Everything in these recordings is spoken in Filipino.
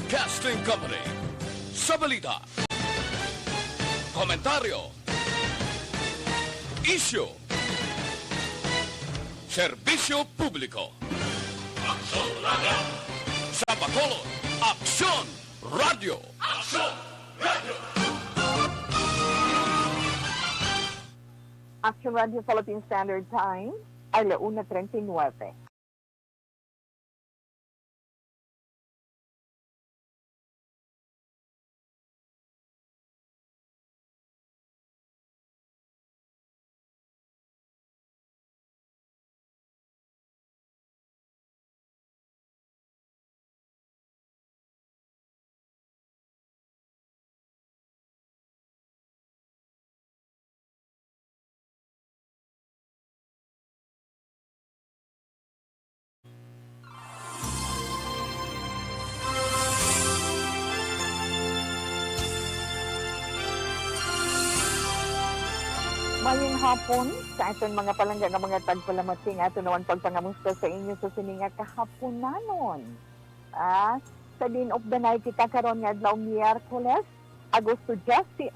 Broadcasting Company. Sa balita, komentaryo, isyu, serbisyo publiko. Aksyon Radio! Sa Bacolod, Aksyon Radio! Aksyon Radio! Action Radio Philippine Standard Time, alauna 39. Mayong hapon sa aton mga palangga nga mga tagpalamating ato naman pagpangamusta sa inyo sa sininga kahaponanon. Sa din of the night kita karon nga adlaw Miyerkules, Agosto 18,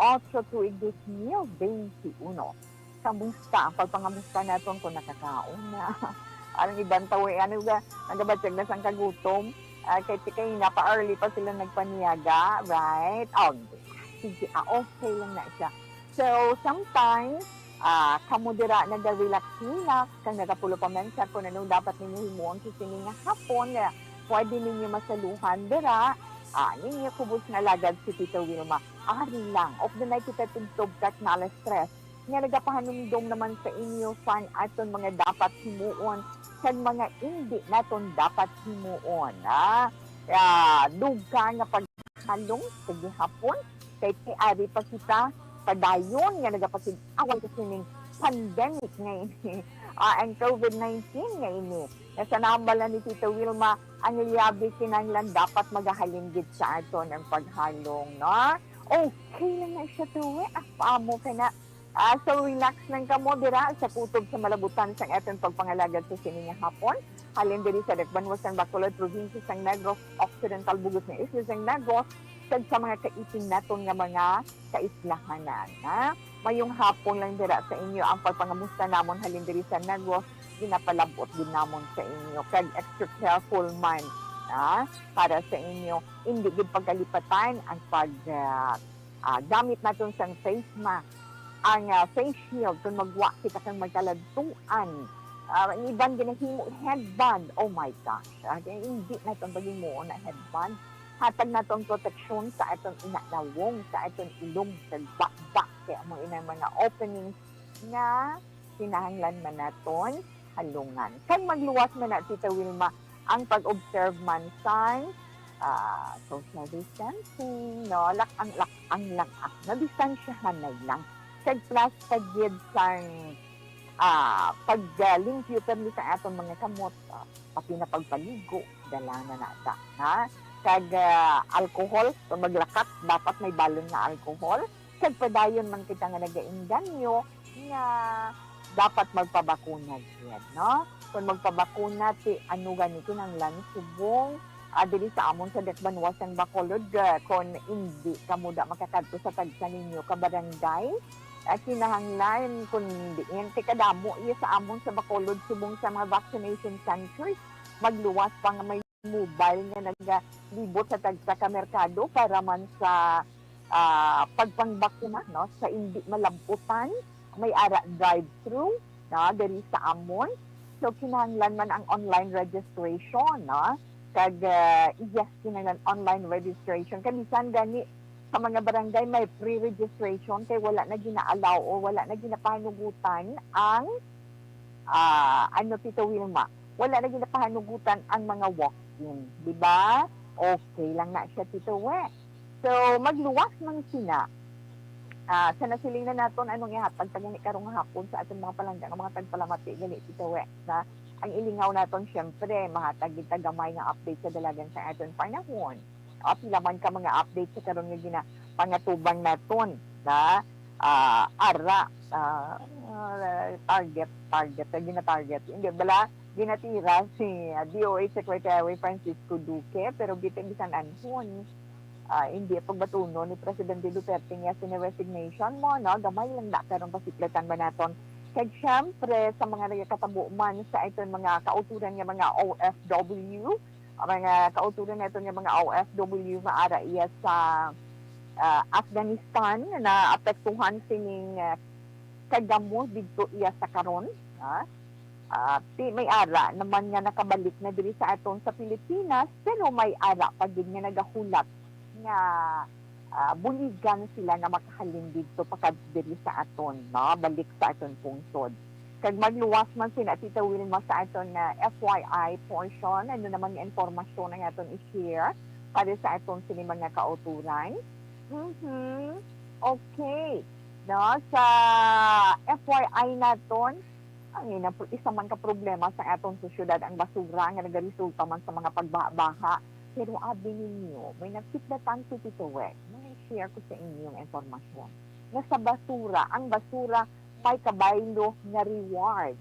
tuig 2021. Kamusta ang pagpangamusta naton kung nakakaon na? Arang ibang tawi ano ga nagabatsag na sang kagutom. Kay napa-early pa sila nagpaniyaga, right? Sige, okay lang na siya. So, sometimes, kamudira nag-relax-relax, kang nagapulo pa man siya kung anong dapat ninyo himuon sa sining nga hapon, pwede ninyo masaluhan dira, ninyo kubos nga lagad si Tita Wilma. Ari lang, of the night kita tugtog kat na stress. Nga nagapahanumdom naman sa inyo fan aton mga dapat himuon, sa mga hindi naton dapat himuon. Dugka nga paghalong sa gihapon, kay ari pa kita, padayon nga nagapasig-awan sa sining pandemic ngayon. Ang COVID-19 ngayon. Nasa nambala ni Tita Wilma, ang liyabi kinanglan dapat magahalingid sa aton ang paghalong, no? Okay lang na siya tuwi. Paamo ka na. So relax lang ka mo dira sa kutob sa malabutan sa aton pagpangalagad sa sining hapon. Halin diri sa Dakbanwasan, Bacolod, Province sang Negros, Occidental Bugos ng Isla sang Negros, sa mga kaiting naton nga mga kaislahanan. Mayong hapon lang dira sa inyo ang pagpangamusta namon halin diri sa Negros, ginapalabot din namon sa inyo. Kag extra careful man para sa inyo. Hindi gid pagkalipatan ang gamit naton sang face mask, ang face shield kung magwa kita kang magkaladtuan. Ibang ginahimo headband. Oh my gosh. Hindi naton paghimuon na headband. Hatag natong proteksyon sa atong inalawong, sa atong ilong, sa bakbak, kaya mo ina mga openings na kinahanglan man naton halungan. Kag magluwas man na, Tita Wilma, ang pag-observe man sa social distancing, no? Lakang na distansyahan na lang. Kag plus kagid sang pag-limpyo perli sa atong mga kamot, pati na pagpaligo, dala na nata, ha? Kag alcohol, kung maglakat, dapat may balon na alcohol. Kag padayon man kita nga nagainganyo nga dapat magpabakuna yan, no? Kung magpabakuna, ano ganito ng lansubong, dili sa amon sa Dakbanwasan, Bacolod, kung hindi kamuda makakadto sa tagsa ninyo kabarangay, kinahanglan kung hindi yan, kadamo iya sa amon sa Bacolod, subong sa mga vaccination centers, magluwas pa nga may mobile nga naglibot sa tagsa ka merkado para man sa pagpangbakuna, no? Sa hindi malamputan, may ara drive-thru, no? Diri sa amon. So kinahanglan man ang online registration, no? Kag yes, kinahanglan online registration. Kanisan gani sa mga barangay may pre-registration kay wala na gina-allow o wala na ginapanugutan ang Tita Wilma, wala na ginapahanugutan ang mga walk-in, di ba? Okay lang na siya, Tito We. So, magluwas man sina. Sa nasiling na naton anong ihatag pag karong hapon sa ating mga palangga, mga tagpalamati, gani, Tito We, na ang ilingaw naton, syempre, mahatag gamay nga update sa dalagan sa ating panahon. Pila man ka mga update sa karong nga pangatubang naton, na target, hindi bala, ginatira si DOH Secretary Francisco Duque, pero bisan anhon, hindi pagbatuno ni Presidente Duterte nga resignation mo, no? Gamay lang na, pero pasiklatan ba naton? Kaya syempre, sa mga nagkatabo man sa iton mga kauturan nga mga OFW, mga kauturan na ito nga mga OFW maara iya sa Afghanistan na apektuhan sining kagamo dito iya sa karon. May ara naman nga nakabalik na diri sa aton sa Pilipinas, pero may ara pa din nga nagahulat nga buligan sila na makahalin dito pakad diri sa aton, no? Balik sa aton pungsod. Kag magluwas man sina Tita Wilma sa aton na FYI portion, ano naman nga informasyon nga aton i-share para sa aton sini mga kauturan. Okay. No, sa FYI naton, ang isa man ka problema sa atong sosyudad ang basura nga nagaresulta man sa mga pagbaha. Pero abi ninyo, may nagsiklatan si Tito Wek. May share ko sa inyo yung informasyon. Na sa basura, ang basura may kabaylo na reward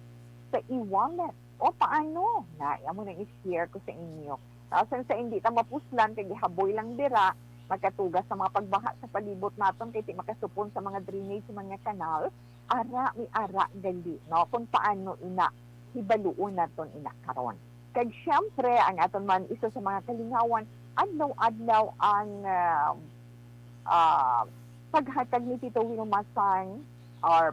sa e-wallet. O paano? Na mo na i-share ko sa inyo. Tapos sa hindi ta mapuslan, kaya haboy lang dira, magkatugas sa mga pagbaha sa palibot naton, kaya makasupon sa mga drainage, sa mga kanal, may ara gali, no? Kung paano hibaluon naton karon. Kag syempre, ang aton man isa sa mga kalingawan, adlaw-adlaw ang paghatag ni Tito Wilma or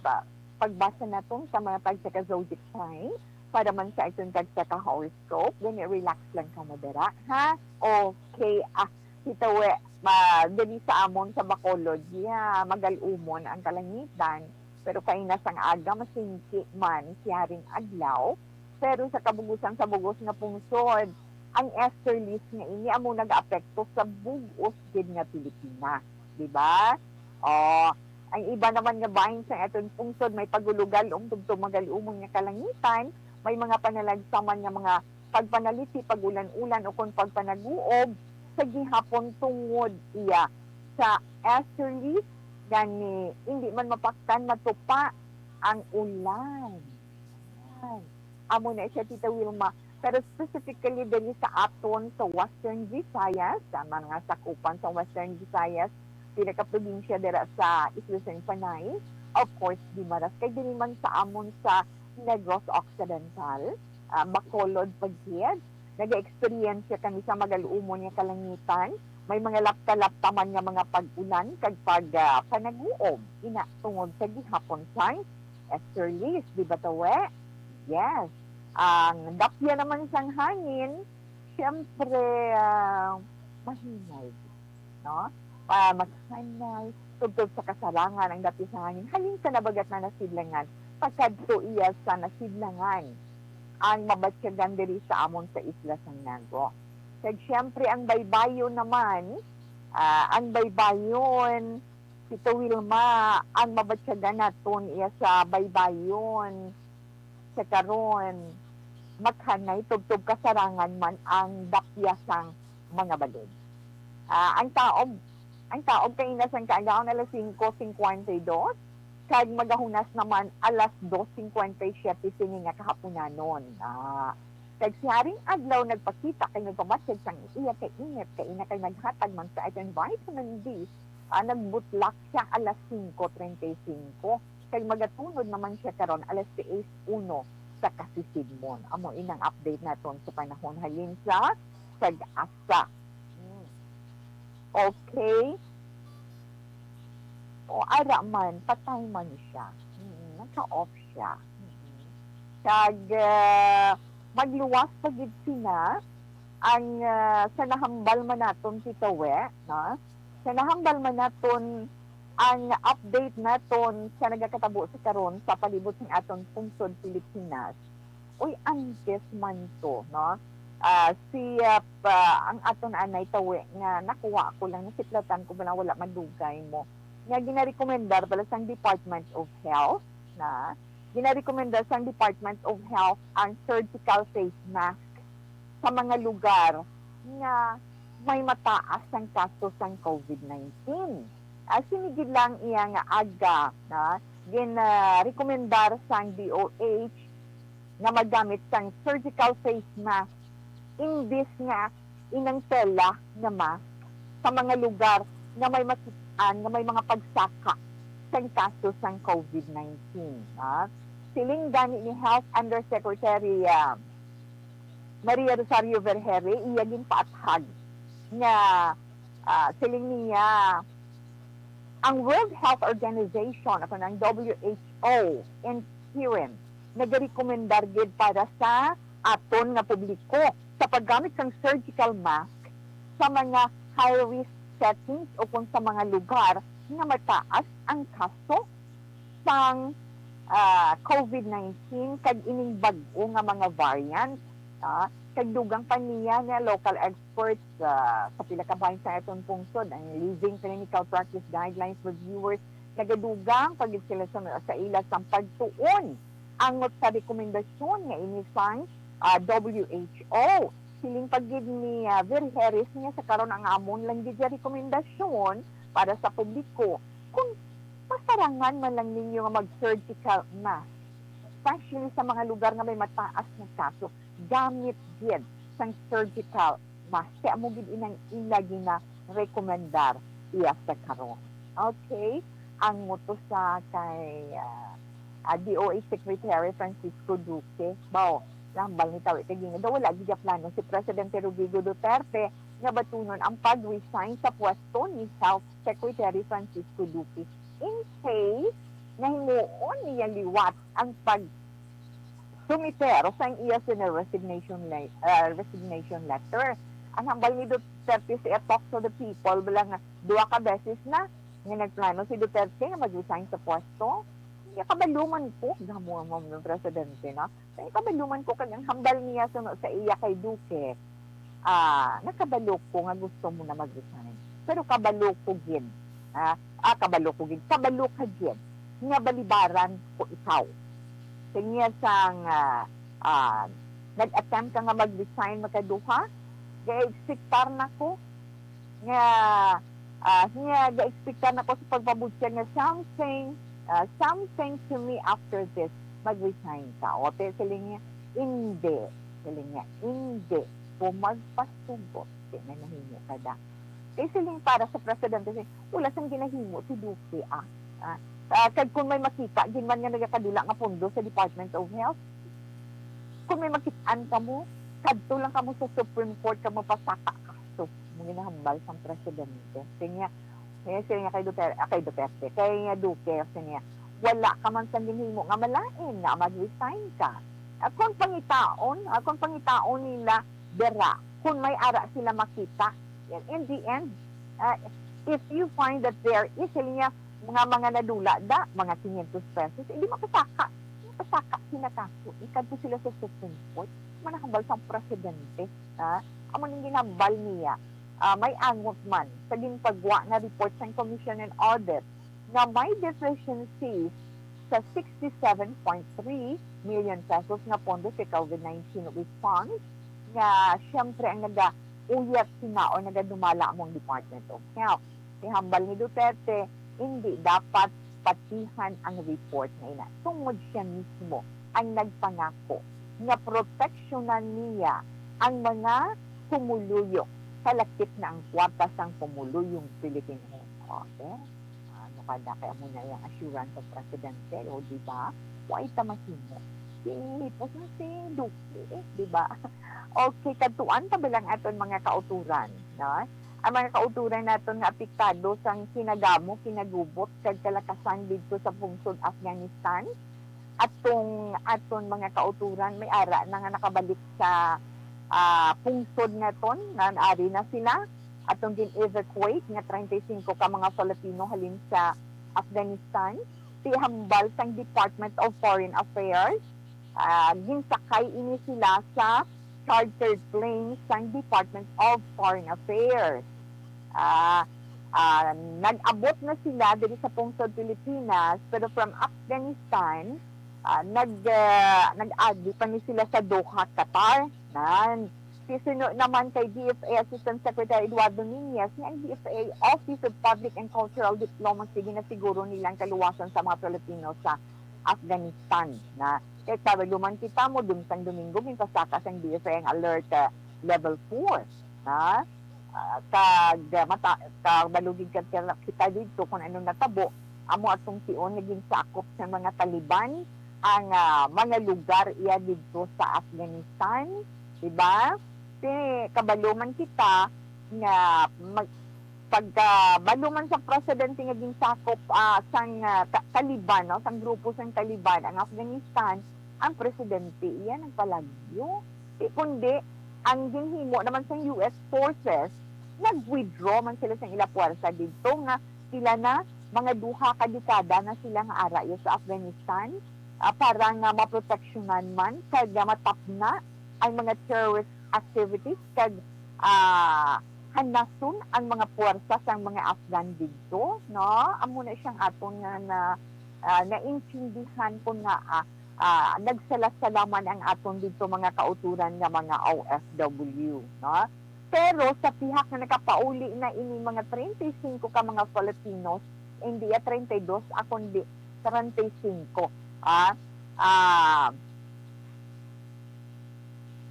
pagbasa naton sa mga pagsaka-zodiac sign para man sa itong pagsaka-horoscope. Then, relax lang ka madara, ha? Okay, Tito dali sa amon sa Bacolod, magalumon ang kalangitan, pero kay nasang aga, masingki man siyaring adlaw. Pero sa kabugusan sa bugos nga pungsod, ang easterlies nga ini amo nag-apekto sa bugos gid nga Pilipinas, di ba? Ang iba naman nga bahin sa aton pungsod may pagulugal tugtong magalumon nga kalangitan, may mga panalagsaman nga mga pagpanaliti, pagulan-ulan o kung pagpanaguob sa gihapon tungod iya sa easterlies gani hindi man mapaktan matupa ang ulan. Amo na siya, Tita Wilma. Pero specifically dali sa aton sa Western Visayas, sa mga sakupan sa Western Visayas, pinaka-probinsya dira sa Isla San Panay, of course, di maras kay dili man sa amon sa Negros Occidental, Bacolod, Pagkid, nag-experience kami sa magaluumon nga kalangitan, may mga lapta-laptaman nga mga pag-ulan kag panaguob ina tungod sa gihapon signs, easterlies, di ba tawe? Yes. Ang dapya naman sang hangin, siyempre, mahinay. No? Maghanay, tugtog sa kasarangan ang dapya sa hangin. Halin sa nabagat na nasidlangan, pagkadto iya sa nasidlangan, ang mabatsyagan diri sa amon sa Isla San Nago. Kag siyempre, ang baybayon naman, ang baybayon, Tito Wilma, ang mabatsyagan naton iya sa baybayon, sa karon maghanay tugtog kasarangan man ang dapyasang mga balod. Ang taob kay inasang kaagaon alas 5:52 kag magahunas naman alas 2:57 sini nga kahaponanon. Kag siyaring adlaw nagpakita kay nagpamatsig sang iya kay init kay ina kay naghatag man sa ating vitamin D. Nagbutlak siya alas 5:35. Kay magatunod naman siya karon alas 6:01 sa Kasisigmon. Amo inang update naton sa panahon halin sa pag-asa. Okay. Ara man, patay man siya. Naka-off siya. Kag magluwas pa gid sina ang sa nahambal man naton si Tawe, no? Sa nahambal man naton ang update naton sa nagakatabo sa karon sa palibot ng aton pungsod Pilipinas. Antes man to, no? Ang aton anay Tawe nga nakuha ko lang nasiplatan ko wala madugay mo. Nga ginarekomendar pala sang Department of Health na ginarekomendar sang Department of Health ang surgical face mask sa mga lugar nga may mataas ang kaso sang COVID-19. Sinigid lang iya nga aga na gina-rekomendar sang DOH nga magamit sang surgical face mask imbis nga inang tela nga mask sa mga lugar nga may makitaan, nga may mga pagsaka sa kaso sang COVID-19. Siling gani ni Health Undersecretary Maria Rosario Vergere, iyagin paathag nga siling niya ang World Health Organization ako ng WHO and PIRM nagarekomendar gid para sa aton nga publiko sa paggamit ng surgical mask sa mga high-risk settings o kung sa mga lugar na mataas ang kaso sang COVID-19 kag ining bag-o nga mga variants. Kag dugang pa niya nga local experts sa pila ka bahin sa aton pungsod ang Living Clinical Practice Guidelines Reviewers nagadugang pagid sila sa ila sa pagtuon angot sa rekomendasyon nga inisang WHO. Siling pagid ni Vergeres niya sa karon ang amon lang gid rekomendasyon para sa publiko kung pasarangan man lang ninyo nga mag-surgical mask, especially sa mga lugar nga may mataas na kaso, gamit gid sang surgical mask. Kaya mo gid inang ilagi na rekomendar iya sa karon. Okay? Ang moto sa kay DOH Secretary Francisco Duque, bao, lambal ni tawid kay nga wala gid plano si Presidente Rodrigo Duterte nga batunon ang pag-resign sa pwesto ni Health Secretary Francisco Duque in case na himuon niya liwat ang sumitero sa iya na resignation letter. Ang hambal ni Duterte si Talk to the People bilang duwa ka beses na nga nagplano si Duterte nga mag-resign sa pwesto. Kabaluman ko, gamo ng presidente na, kabaluman ko kanyang hambal niya sa iya kay Duque, nakabalo ko nga gusto mo na mag-resign. Pero kabalo ko gid, kabalo ka gid, nga balibaran ko ikaw. Kanya sang nag-attempt ka nga mag-resign makaduha, ga-expectar na ko, nga ga-expectar na ko sa pagpabudya nga something to me after this, mag-resign ka. O, siling niya, hindi. Kung magpasugot, na nahimo ka da. Siling para sa presidente, wala sang ginahimo si Duque, kag kung may makita, ginman nga nagakadula nga pondo sa Department of Health, kung may makitaan ka mo, kadto lang ka mo sa Supreme Court, ka mo pasaka ka. So, mo ginahambal sa presidente. Siya niya kay Duterte, kay Duque, niya, wala ka man sa ginhimo nga malain na mag-resign ka. Kung pangitaon nila, dera, kung may ara sila makita, in the end, if you find that there is, niya, mga nadula da, mga 500 pesos, hindi mapasaka sinakaso. Ikadto sila sa Supreme Court, manahambal sa presidente, amon yung ginambal niya, may angot man sa ginpagwa na report sa Commission and Audit na may deficiencies sa 67.3 million pesos na pondo sa COVID-19 response nga siyempre ang nag-uyat sinaon nagadumala among Department of Health. Si hambal ni Duterte, hindi dapat patihan ang report na ina. Tungod siya mismo ang nagpangako na proteksyonan niya ang mga kumuluyok kalakip na ang kwarta sang pumuluyong Pilipino. Okay? Ano kada kaya mo na yung assurance ng presidente, o diba? Huwag tamahimo. Sinipos na si Duque, diba? Okay, katuan pa bilang aton mga kauturan, no? Ang mga kauturan naton nga apektado sang kinagamo, kinagubot, kag kalakasan dito sa pungsod Afghanistan. Aton mga kauturan, may ara na nga nakabalik sa pungsod na ton, naari na sila, atong gin-evacuate nga 35 ka mga Filipino halin sa Afghanistan. Si hambal sang Department of Foreign Affairs, ginsakay ini sila sa chartered planes sang Department of Foreign Affairs. Nag-abot na sila dito sa pungsod Pilipinas, pero from Afghanistan, nag-agi pa ni sila sa Doha, Qatar. Sino naman kay DFA Assistant Secretary Eduardo Nunez, ang DFA Office of Public and Cultural Diplomacy, na siguro nilang kaluwasan sa mga Pilipino sa Afghanistan. Na Kaya kabaluman kita mo, dumisang Domingo, mintasakas ang DFA ang alert level 4. Ha? Kabalugid kita dito kung anong natabo, amo atong tion naging sakop sa mga Taliban ang mga lugar iya dito sa Afghanistan, diba? Kabaluman kita nga pagbaluman sa presidente nga ginsakop sang Taliban, no, sang grupo sang Taliban ang Afghanistan, ang presidente iyan ang palagyo. Kundi ang ginhimo naman sa US forces, nag-withdraw man sila sa ila puwersa dito nga sila na mga duha ka dekada na sila nga ara sa Afghanistan para nga maproteksyonan man kag matapna ang mga terrorist activities kag hanason ang mga puwersa sang mga Afghan dito, no? Amo na siyang aton nga naintindihan ko nga nagsalasalaman ang aton dito mga kauturan nga mga OFW, no? Pero sa pihak na nakapauli na ini mga 35 ka mga Filipinos, hindi 32 kundi 35.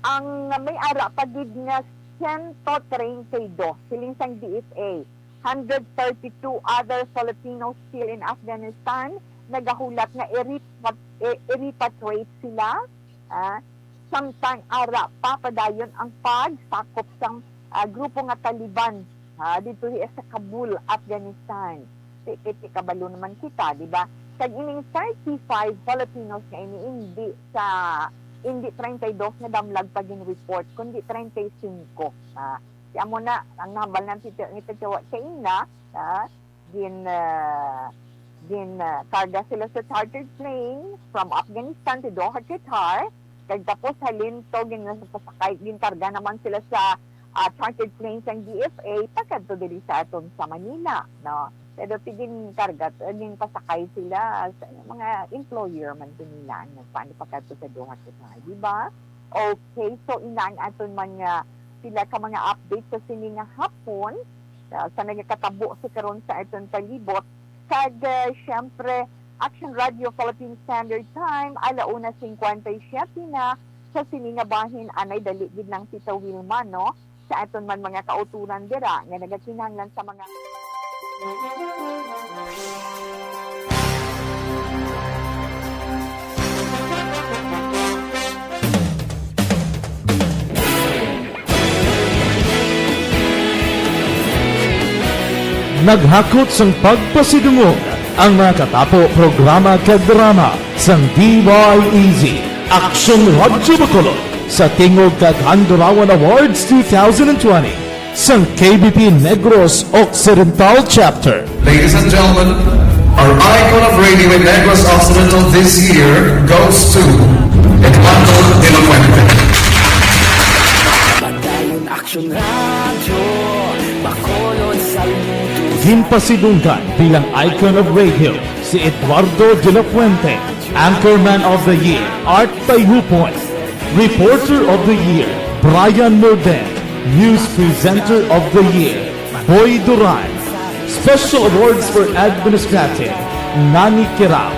Ang may ara pagid nga 132 siling sang DFA, 132 other Filipinos still in Afghanistan, nagahulat na i-repatriate sila. Samtang ara pa padayon ang pagsakop sang grupo nga Taliban dito sa Kabul, Afghanistan. Kabalo naman kita, di ba? Kag ining 35 Filipinos nga ini hindi 32 na damlag pag in-report, kundi 35. Kaya mo na, ang nambal ng titawa sa ina, karga sila sa chartered plane from Afghanistan to Doha, Qatar. Kag tapos halin to, ginkarga naman sila sa chartered planes ng DFA, pagkadto dili sa aton sa Manila. No? Pero tigin karga, tigin pasakay sila sa mga employer man to nila. Paano pagkadto sa Doha, Qatar, di ba? Okay, so inaan aton man nga sila ka mga updates sa sini nga hapon, sa nagkatabo sa karon sa aton palibot. Kag syempre, Action Radio Philippine Standard Time, 1:57 na sa sininga bahin anay daligid ng Tita Wilma, no? Sa aton man mga kauturan dira nga nagakinahanglan sa mga naghakot sang pagpasidungog ang mga katapo programa kag drama sang DYEZ Action Radyo Bacolod sa tingog kag Handurawan Awards 2020 sang KBP Negros Occidental Chapter. Ladies and gentlemen, our icon of radio in Negros Occidental this year goes to Eduardo de la Fuente. Padayon Action Radio, Bacolod sa Ginpasidunggan bilang icon of radio si Eduardo de la Fuente, Anchorman of the Year, Art Tayhupon, Reporter of the Year, Brian Norden, News Presenter of the Year, Boy Duran, Special Awards for Administrative, Nani Kirao,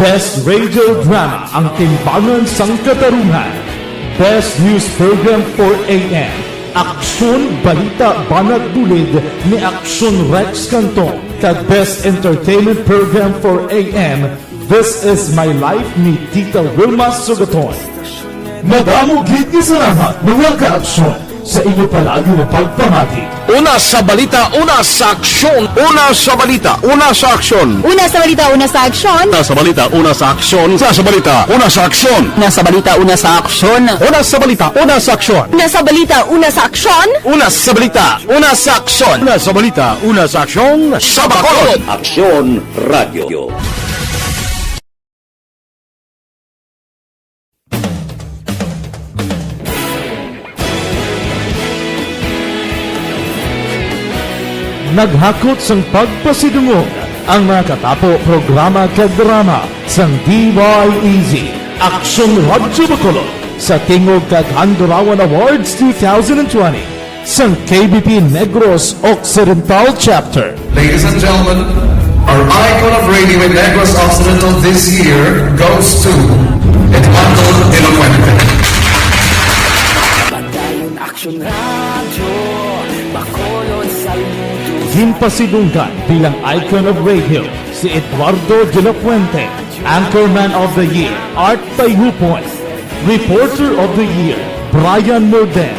Best Radio Drama ang Timbangan sang Katarungan, Best News Program for AM, Aksyon Balita Banat Bulid ni Aksyon Rex Canton, kag Best Entertainment Program for AM, This Is My Life ni Tita Wilma Sugaton. Madamo gid ni salamat mga ka-aksyon sa inyo palagi na pagpamati. Una sa balita, una sa aksyon. Una sa balita, una sa aksyon. Una sa balita, una sa aksyon. Una sa balita, una sa aksyon. Una sa balita, una sa aksyon. Una sa balita, una sa aksyon. Una sa balita, una sa aksyon. Una sa balita, una sa aksyon. Una sa balita, una sa aksyon. Una sa balita, una sa aksyon. Sa Bacolod. Aksyon Radio. Naghakot sang pagpasidungog ang mga katapo programa kag drama sang DYEZ Action Radyo Bacolod sa tingog kag Handurawan Awards 2020 sang KBP Negros Occidental Chapter. Ladies and gentlemen, our icon of radio in Negros Occidental this year goes to Eduardo de la Fuente. Padayon Action Radio, Bacolod sa luto. Ginpasidunggan bilang icon of radio si Eduardo de la Fuente, Anchorman of the Year, Art Tayupoy, Reporter of the Year, Brian Morden,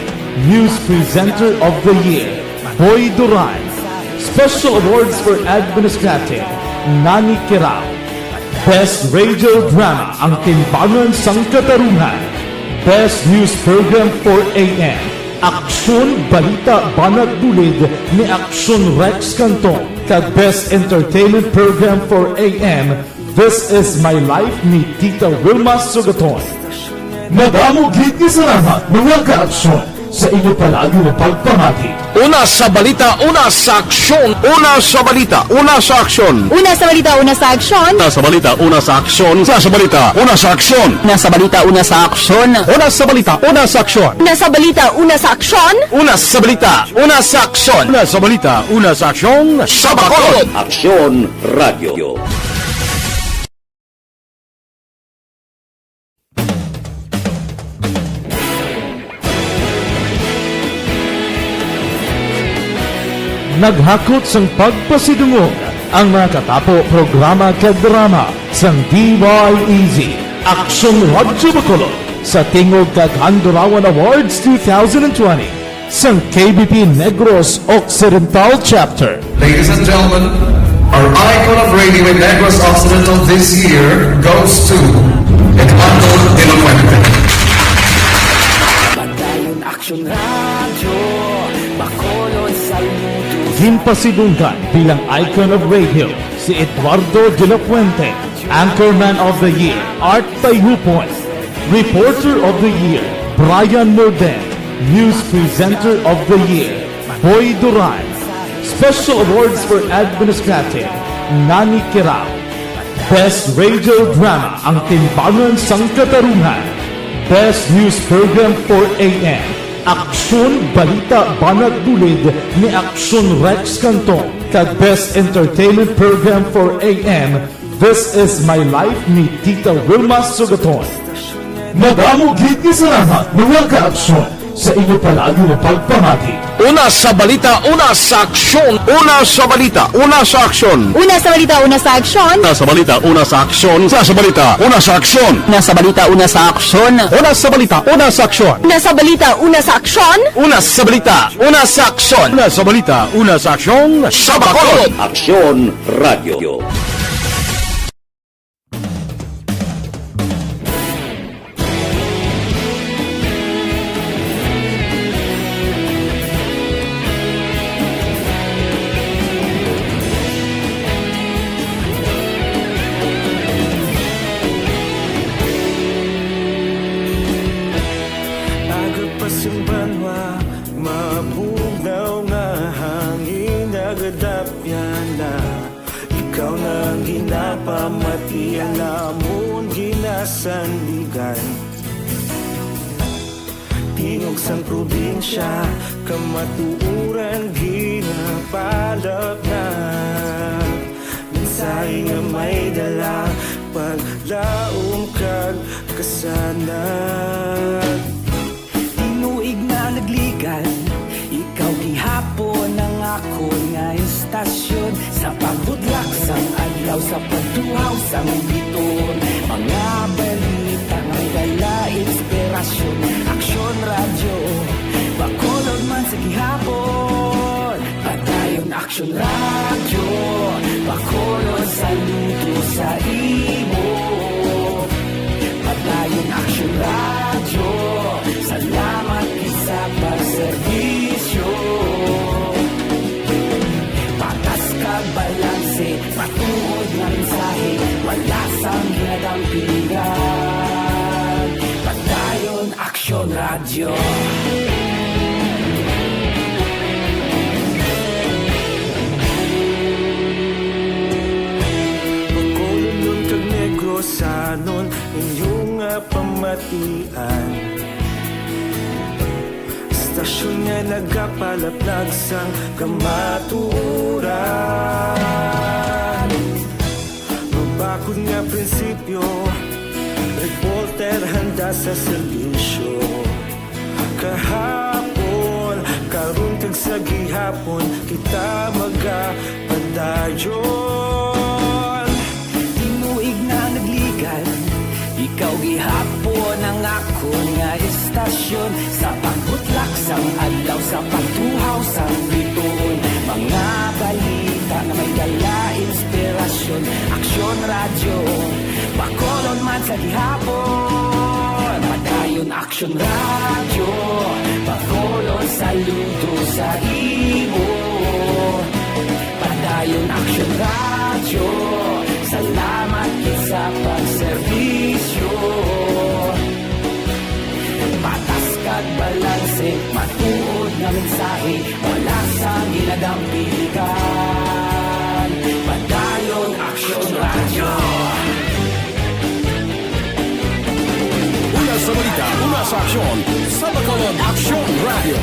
News Presenter of the Year, Boy Duran, Special Awards for Administrative, Nani Kirao, Best Radio Drama, Ang Timbangan sang Katarungan, Best News Program for AM, Aksyon Balita Banat Dulid ni Aksyon Rex Cantong, kag Best Entertainment Program for AM, This Is My Life ni Tita Wilma Sugaton. Madamo gid ni salamat mga kaaksyon sa inyo palagi na pagpamati. Una sa balita, una sa aksyon. Una sa balita, una sa aksyon. Una sa balita, una sa aksyon. Una sa balita, una sa aksyon. Una sa balita, una sa aksyon. Una sa balita, una sa aksyon. Una sa balita, una sa aksyon. Una sa balita, una sa aksyon. Una sa balita, una sa aksyon. Una sa balita, una sa aksyon. Sa Bacolod. Aksyon Radio. Naghakot sang pagpasidungog ang mga katapo programa kag drama sang DYEZ Aksyon Radyo Bacolod sa Tingog kag Handurawan Awards 2020 sang KBP Negros Occidental Chapter. Ladies and gentlemen, our icon of radio in Negros Occidental this year goes to Eduardo de la Fuente. Padayon Action Radio, Bacolod sa luto. Ginpasidunggan bilang icon of radio si Eduardo de la Fuente, Anchorman of the Year, Art Tayupoy, Reporter of the Year, Brian Morden, News Presenter of the Year, Boy Duran, Special Awards for Administrative, Nani Kirao, Best Radio Drama, Ang Timbangan sang Katarungan, Best News Program for AM, Aksyon Balita Banat Dulid ni Aksyon Rex Cantong, kag Best Entertainment Program for AM, This Is My Life ni Tita Wilma Sugaton. Madamo gid ni salamat mga kaaksyon sa inyo palagi na pagpamati. Una sa balita, una sa aksyon. Una sa balita, una sa aksyon. Una sa balita, una sa aksyon. Una sa balita, una sa aksyon. Una sa balita, una sa aksyon. Una sa balita, una sa aksyon. Una sa balita, una sa aksyon. Una sa balita, una sa aksyon. Una sa balita, una sa aksyon. Una sa balita, una sa aksyon. Sa Bacolod. Aksyon Radio. Agapasimbangwa, mabugaw nga hangin agadapyan na. Ikaw na ginapamatian namon ginasandigan. Tingog sang probinsya, kamatuuran ginapalap na. Minsay nga may dala, paglaom kag kasanan. Tinuig na nagligan, ikaw gihapon ang ako nga istasyon. Sa pagbudlak sang adlaw, sa pagtuhaw sang biton. Mga balita nga dala inspirasyon. Aksyon Radio, Bacolod man sa gihapon. Padayon Aksyon Radio, Bacolod sa luto sa imo. Padayon Aksyon Radio, salamat sa pagserbisyo. Patas kag balanse, patuod nga mensahe, wala sang ginadampingan. Padayon Aksyon Radio. Bacolod nun kag Negros anon inyong nga pamatian. Istasyon nga nagapalaplag sang kamaturan. Mabakod nga prinsipyo, report sa serbisyo. Kahapon, karong kag sa gihapon, kita magapadayon. Timuig na nagligan, ikaw gihapon ang ako nga istasyon. Sa pagbutlak sang adlaw, sa pagtuhaw sang bituon, mga balita na may dala inspirasyon. Aksyon radyo, bakolon man sa gihapon. Padayon aksyon radyo, bakolon saludo sa imo. Padayon aksyon radyo, salamat sa pagserbisyo. Patas kag balanse, matuod nga mensahe, wala sa ginadang pilikan. Padayon aksyon radyo. Una sa balita, una sa aksyon, sa Bacolod Aksyon Radio.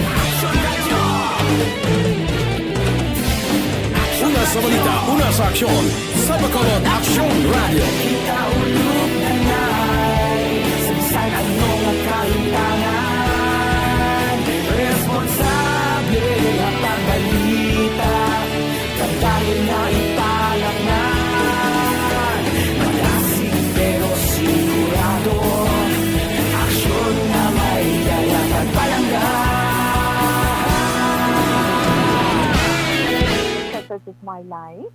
Una sa balita, una sa aksyon, sa Bacolod Aksyon Radio. Kita ulog na na'y sansan ang mga kahintangan. Responsable ang pagbalita, pagdahil na ipalaknan. Malasig pero sigurado, aksyon na may dala pagpalanggan. This is my life.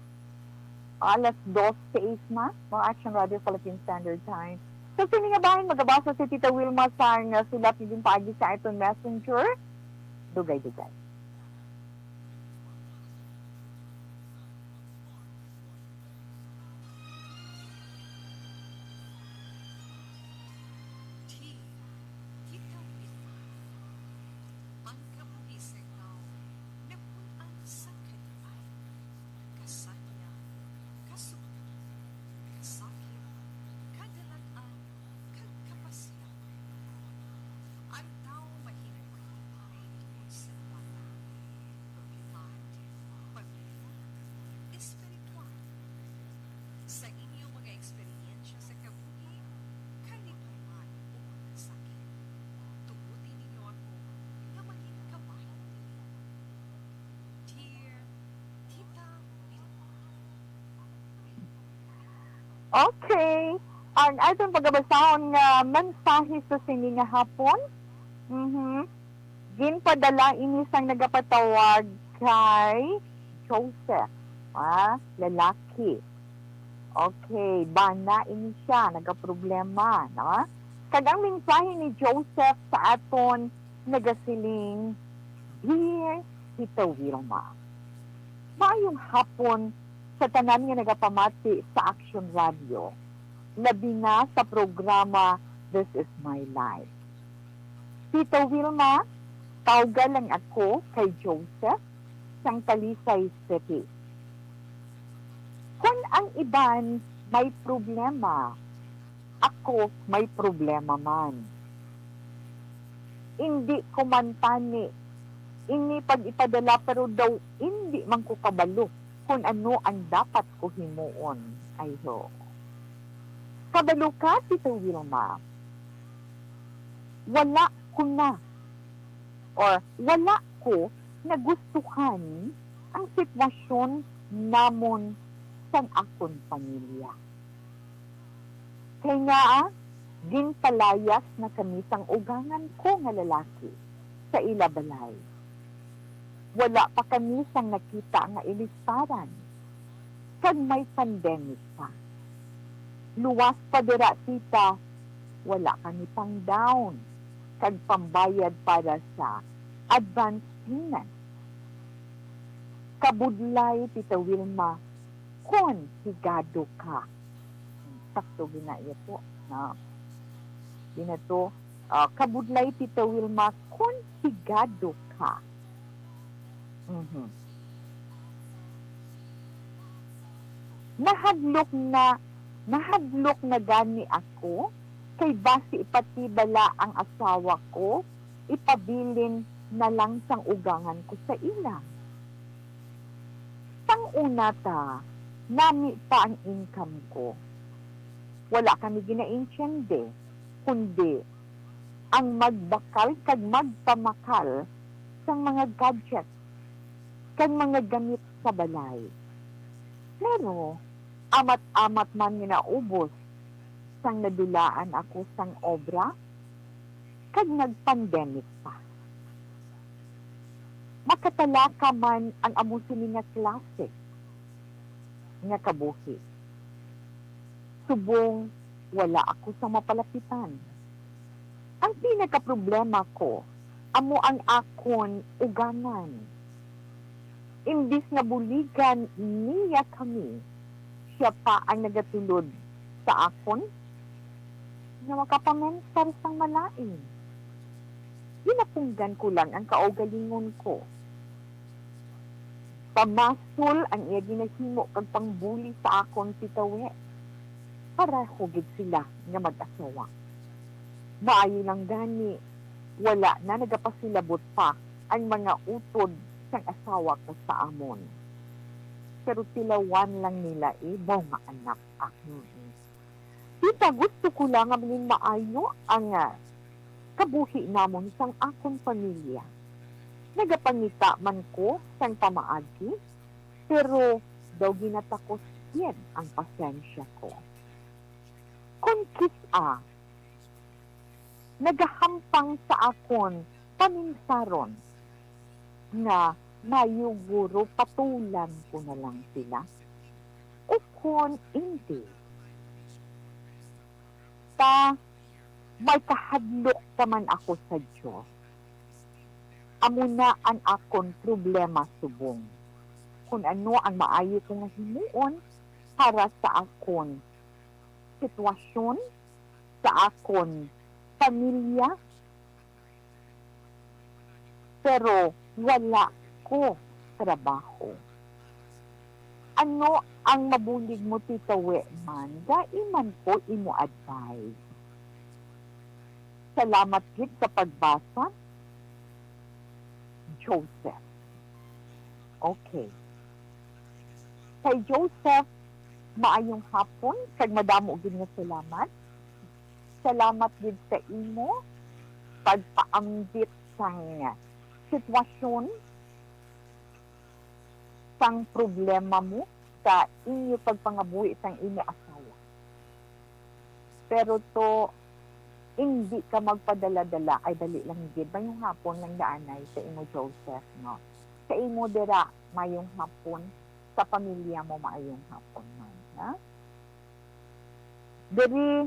Alas 2:06 na, mga Action Radio Philippine Standard Time. So, sini nga bahin, magabasa si Tita Wilma sa sulat ni din paagi sa iPhone Messenger. Dugay-dugay. Sa inyong mga eksperyensya sa kabuhi, kalipaman o mga sakit. Tugutin ninyo ako na maging kabahin. Dear Tita Wilma. Okay. Ang atong pagbabasahon nga mensahe sa sini nga hapon. Ginpadala ini sang nagapatawag kay Joseph, lalaki. Okay, bana ini siya, nagaproblema, no? Kag ang mensahe ni Joseph sa aton nagasiling, Dear Tita Wilma, maayong hapon sa tanan nga nagapamati sa Action Radio, labi na sa programa This is My Life. Tita Wilma, tawag lang ako kay Joseph sang Talisay City. Kung ang iban may problema, ako may problema man. Hindi ko man tani, ini pag ipadala pero daw hindi man ko kabalo kung ano ang dapat ko himuon. Ayo. Kabalo ka, Tita Wilma. Wala ko na or wala ko nagustuhan ang sitwasyon namon sang akong pamilya. Kaya nga, ginpalayas na kami sang ugangan ko nga lalaki sa ilabalay. Wala pa kami sang nakita nga ilistaran. Kag may pandemic pa. Luwas pa dira, tita, wala kami pang down. Kag pambayad para sa advance payment. Kabudlay, Tita Wilma, kung higado ka. Sakto ginaya po. Ginato, kabudlay, Tita Wilma, kung higado ka. Nahadlok na gani ako, kay basi ipatibala ang asawa ko, ipabilin na lang sang ugangan ko sa ilang. Sang una ta, nami pa ang income ko. Wala kami ginainsyende, kundi ang magbakal kag magpamakal sa mga gadget kag mga gamit sa balay. Pero, amat-amat man ginaubos sang nadulaan ako sang obra kag nagpandemic pa. Makatalaka man ang amo sini nga klase nga kabuhi. Subong wala ako sa mapalapitan. Ang pinaka-problema ko, amo ang akon uganan. Imbis na buligan niya kami, siya pa ang nagatulod sa akon na makapamensar sang malain. Ginapunggan ko lang ang kaugalingon ko. Pamasol ang iya ginahimo kag pangbuli sa akon titawe. Para hugid sila nga mag-asawa. Maayo lang gani, wala na nagapasilabot pa ang mga utod sang asawa ko sa amon. Pero tilawan lang nila ibaw nga anak ako. Tita, gusto ko lang nga maging maayo ang kabuhi namon sang akong pamilya. Nagapangita man ko sang pamaagi, pero daw ginatakos yan ang pasensya ko. Kung kisa, nagahampang sa akon paminsaron na mayuguro patulan ko na lang sila. O kung hindi, may kahadlok naman ako sa Diyos. Amo na ang akon problema subong. Kung ano ang maayo kong himuon para sa akon sitwasyon, sa akon pamilya, pero wala ko trabaho. Ano ang mabulig mo, Tita Wilma? Daiman ko imo advice. Salamat gid sa pagbasa. Joseph. Okay. Kay Joseph, maayong hapon, kag madamo gid nga salamat. Salamat gid sa imo pagpaambit sang sitwasyon, sang problema mo sa inyo pagpangabuhi sang inyo asawa. Pero to, hindi ka magpadala-dala, ay dali lang gid. Mayong hapon lang daanay sa imo Joseph, no? Sa imo dira, mayong hapon, sa pamilya mo maayong hapon man, ha? Diri,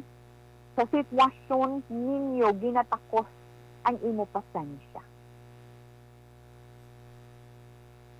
sa sitwasyon ninyo, ginatakos ang imo pasensya.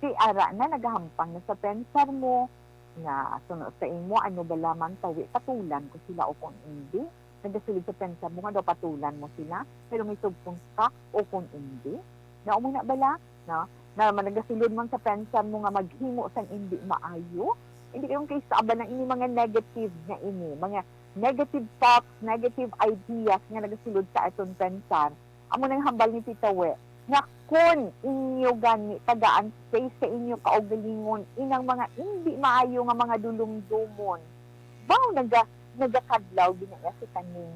Si Ara na nagahampang na sa pensar mo, na sunod sa imo, ano ba lamang tawi, patulan ko sila o kung hindi. Nagasulid sa pensar mo nga daw patulan mo sila, pero may subpong ka o kung hindi. Na umuna bala, no? Na nagasulod man sa pensar mo nga maghimo sang hindi maayo, hindi kayong kaisaba ng ini mga negative nga ini, mga negative thoughts, negative ideas nga nagasulod sa aton pensar. Amo nang hambal ni Tita We, nga kun inyo gani tagaan space sa inyo kaugalingon inang mga hindi maayo nga mga dulumdumon. Baw nagakadlaw ginaya si kaning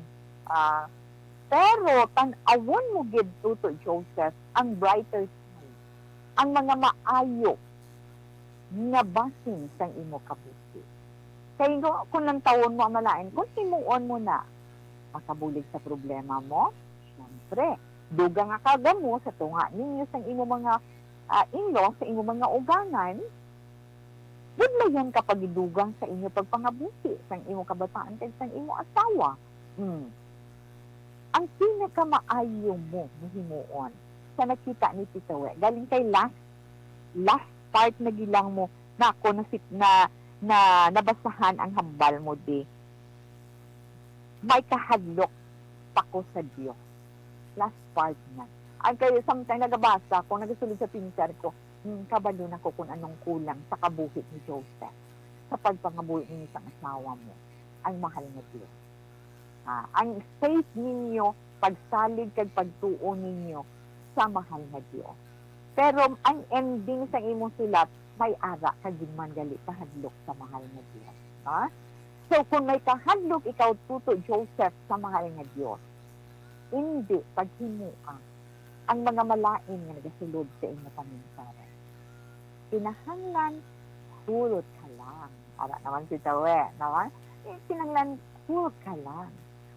pero tan-awon mo gid tuto Joseph ang brighter side, ang mga maayo nga basin sang imo kabuhi. Kaya kung lang tawon mo ang malain, kung himuon mo na makabulig sa problema mo, syempre, duga nga kaga mo sa tunga ninyo sa imo mga inlaw, sa imo mga uganan, budlayan kapag idugang sa inyo pagpangabuhi, sa imo kabataan, kag sa imo asawa. Ang pinakamaayo mo himuon sa nakita ni Tita We, galing kay last part na gilang mo na ako na nabasahan ang hambal mo di. May kahadlok pa ko sa Diyos. Last part na. Ang kayo, sometimes nagabasa ko, nagasulod sa pinsar ko, kabalo na ko kung anong kulang sa kabuhit ni Joseph. Sa pagpangabuhi ninyo sa asawa mo, ang mahal na Diyos. Ang faith ninyo, pagsalig kag pagtuo ninyo sa mahal na Diyos. Pero ang ending sa imong sulat, may ara kag man gali kahadlok sa mahal na Diyos. So kung may kahadlok ikaw tuto Joseph sa mahal na Diyos, hindi paghimuang ang mga malain nga nagasulod sa inyo paminsaran. Kinahanglan hulot ka lang. Ara naman si Tawe, naman? Kinahanglan hulot ka lang.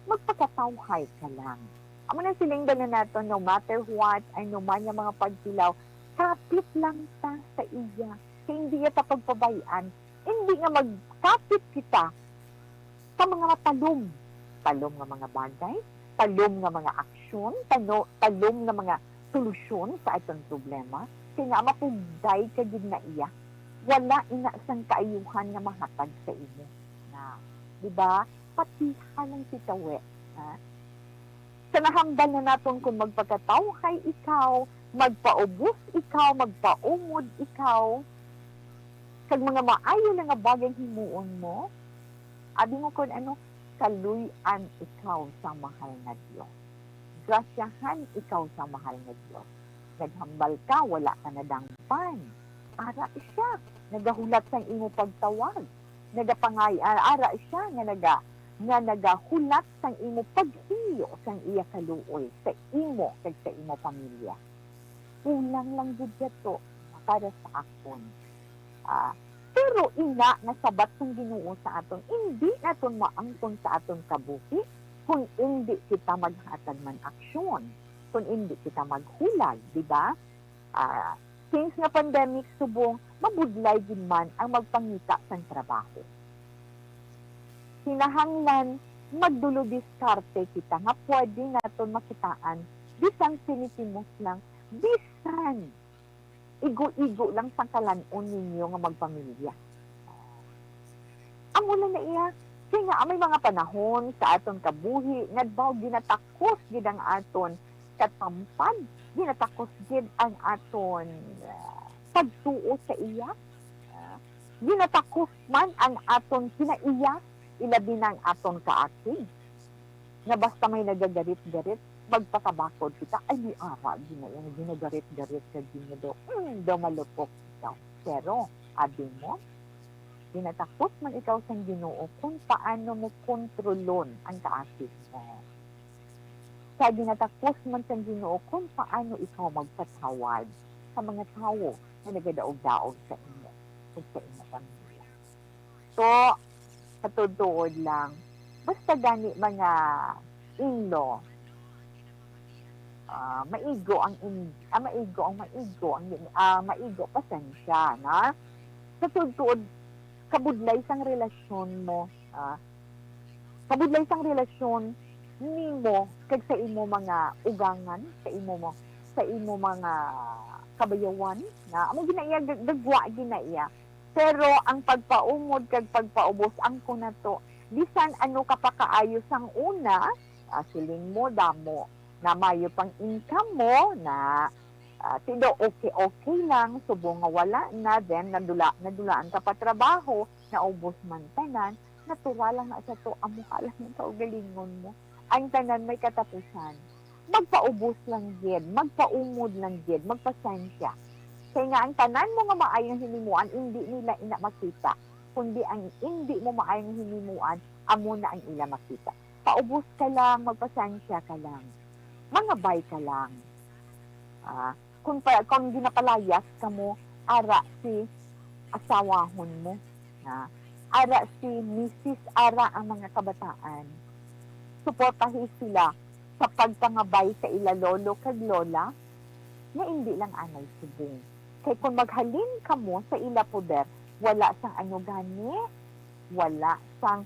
Magpakatawhay ka lang. Amo na siling na nato, no matter what, ay no man yung mga pagkilaw, kapit lang ta sa iya. Hindi kita pagpabayaan. Hindi nga magkapit kita sa mga matalom. Talom nga mga bagay, talom nga mga aksyon, talom nga mga solusyon sa itong problema. Kaya nga mapugday ka din na iya. Wala ina sang kaayuhan nga mahatag sa inyo. Na, di ba? Patiha lang si Tawe. Ha? Sa nahambal na natin kung magpagkatawhay ikaw, magpaubos ikaw, magpaumod ikaw, kag mga maayo na nga bagay himuon mo, abi mo kung ano, kaluyan ikaw sa mahal na Diyos. Grasyahan ikaw sa mahal na Diyos. Naghambal ka, wala ka na dangpan. Ara siya, nagahulat sa imo pagtawag. Ara siya, nga nagahulat sa imo paghiyo sa iya kaluoy, sa imo, kag sa imo pamilya. Kulang lang gud to para sa akon. Pero ina nga sabat ng Ginoo sa aton, hindi naton maangkon sa aton kabuhi kung hindi kita maghatag man aksyon, kung hindi kita maghulag, di ba? Since nga pandemic subong, mabudlay din man ang magpangita sa trabaho. Kinahanglan magdulo-diskarte kita nga pwede naton makitaan bisan sinitimos lang, bisan igo-igo lang sa kalanon ninyo nga magpamilya. Amo na iya, kaya nga may mga panahon sa aton kabuhi nga daw ginatakos gid ang aton katampad, ginatakos gid ang aton pagtuo sa iya. Ginatakos man ang aton kinaiya, ilabi ng aton kaakig. Nga basta may nagagarit-garit, magpakabakod kita, ay di ara, ginagarit-garit ka ginado, daw malupok ikaw. Pero, abi mo, ginatakot man ikaw sa Ginoo kung paano mo kontrolon ang kaakig mo. Kaya ginatakot man sa Ginoo kung paano ikaw magpatawad sa mga tao na nagadaog-daog sa inyo o sa inyo pamilya. So, katutuod lang, basta gani mga in-law, maigo pasensya na sa tugtuod kabudlay sang relasyon mo, kabudlay sang relasyon nimo kag sa imo mga ugangan, sa imo mga kabayawan na amo ginaiya gagwa ginaiya, pero ang pagpaumod kag pagpaubos ang kunato bisan ano ka pa kaayo sang una, siling mo damo na mayo pang income mo na tido okay lang, subong nga wala na, then nadulaan ka pa trabaho, naubos man tanan, natural lang na sa to, amo ka lang yung kaugalingon mo. Ang tanan may katapusan. Magpaubos lang gid, magpaumod lang gid, magpasensya. Kaya nga ang tanan mo nga maayong hinimuan, hindi nila ina makita, kundi ang hindi mo maayong hinimuan, amo na ang ila makita. Paubos ka lang, magpasensya ka lang. Mangabay ka lang. Kung ginapalayas ka mo, ara si asawahon mo. Ara si Mrs. Ara ang mga kabataan. Suportahin sila sa pagpangabay sa ila lolo kag lola na hindi lang anay subong. Kaya kung maghalin ka mo sa ila poder, wala sang ano gani, wala sang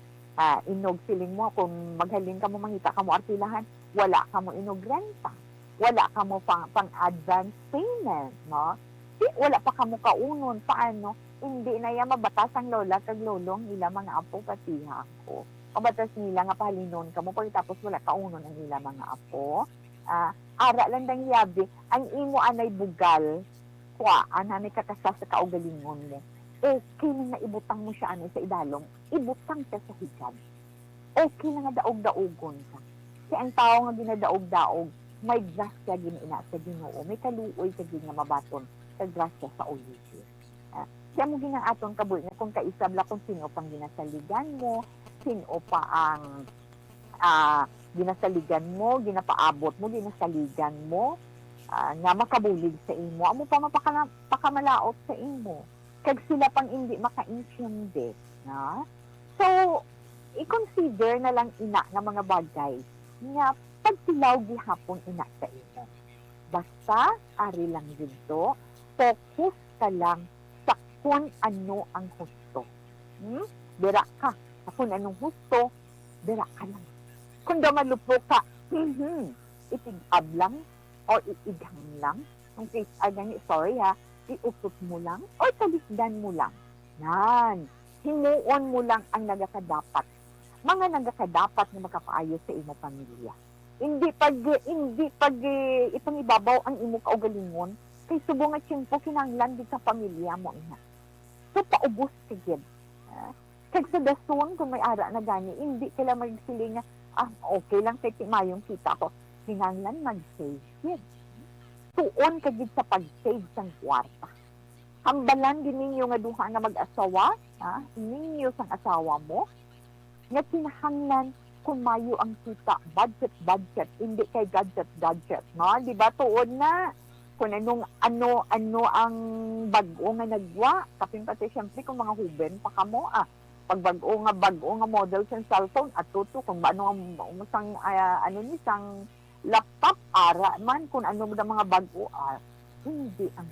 inog siling mo. Kung maghalin ka mo, mangita ka mo artilahan, wala ka mo inog renta. Wala ka mo pang-advance payment, no? Wala pa ka mo kaunon. Paano? Hindi na yan mabatas ang lola kag lolong ila mga apo patiha ko. Kabatas nila nga pahalinon ka mo, pagkatapos wala kaunon ang ila mga apo. Ara lang dang yabi, ang imo anay bugal, anay kakasa sa kaugalingon mo. Okay na ibutang mo siya sa idalong, ibutang ka sa higad. Okay na nga daog-daogon ka. Kaya ang tao nga ginadaog-daog, may grasya ginina sa Ginoo, may kaluoy sa gina mabaton sa grasya sa ulitin. Kaya mo ginaaton kabuhi nga kung kaisabla kung sino pang ginasaligan mo, sino pa ang ginasaligan mo, ginapaabot mo, ginasaligan mo, nga makabulig sa imo, amo pa mapakamalaot sa imo. Kag sila pang hindi makaintindi. Na? So, i-consider na lang ina nga mga bagay nga pagtilaw gihapon ina sa imo. Basta, ari lang dito, focus ka lang sa kung ano ang husto. Dira ka. Sa kung anong husto, dira ka lang. Kung malupo ka, itig-ab lang, o iighang lang. Kung case, sorry ha, iusot mo lang, o talisdan mo lang. Yan. Himuon mo lang ang nagakadapat. Mga nagakadapat na makapaayos sa imo pamilya. Hindi pag itong ibabaw ang imo kaugalingon, kay subong at tiyempo kinanglan din sa pamilya mo ina. So, paubos ka gid. Kag sa dason, kung may ara na gani, hindi kailang magsiling nga, okay lang kay mayong kita ko. Kinanglan mag-save gid. Tuon ka gid sa pag-save sang kwarta. Hambalan din ninyo nga duha nga mag-asawa, ninyo sang asawa mo, nga kinahanglan kung mayo ang kita, budget, hindi kay gadget, no? Di ba tuon na? Kung ano ang bago nga nagwa, kapin pati siyempre kung mga huben pa kamo, pag bago nga model sa cellphone, at tuto, kung ano ang sang laptop, ara man, kung ano mga bago, hindi ang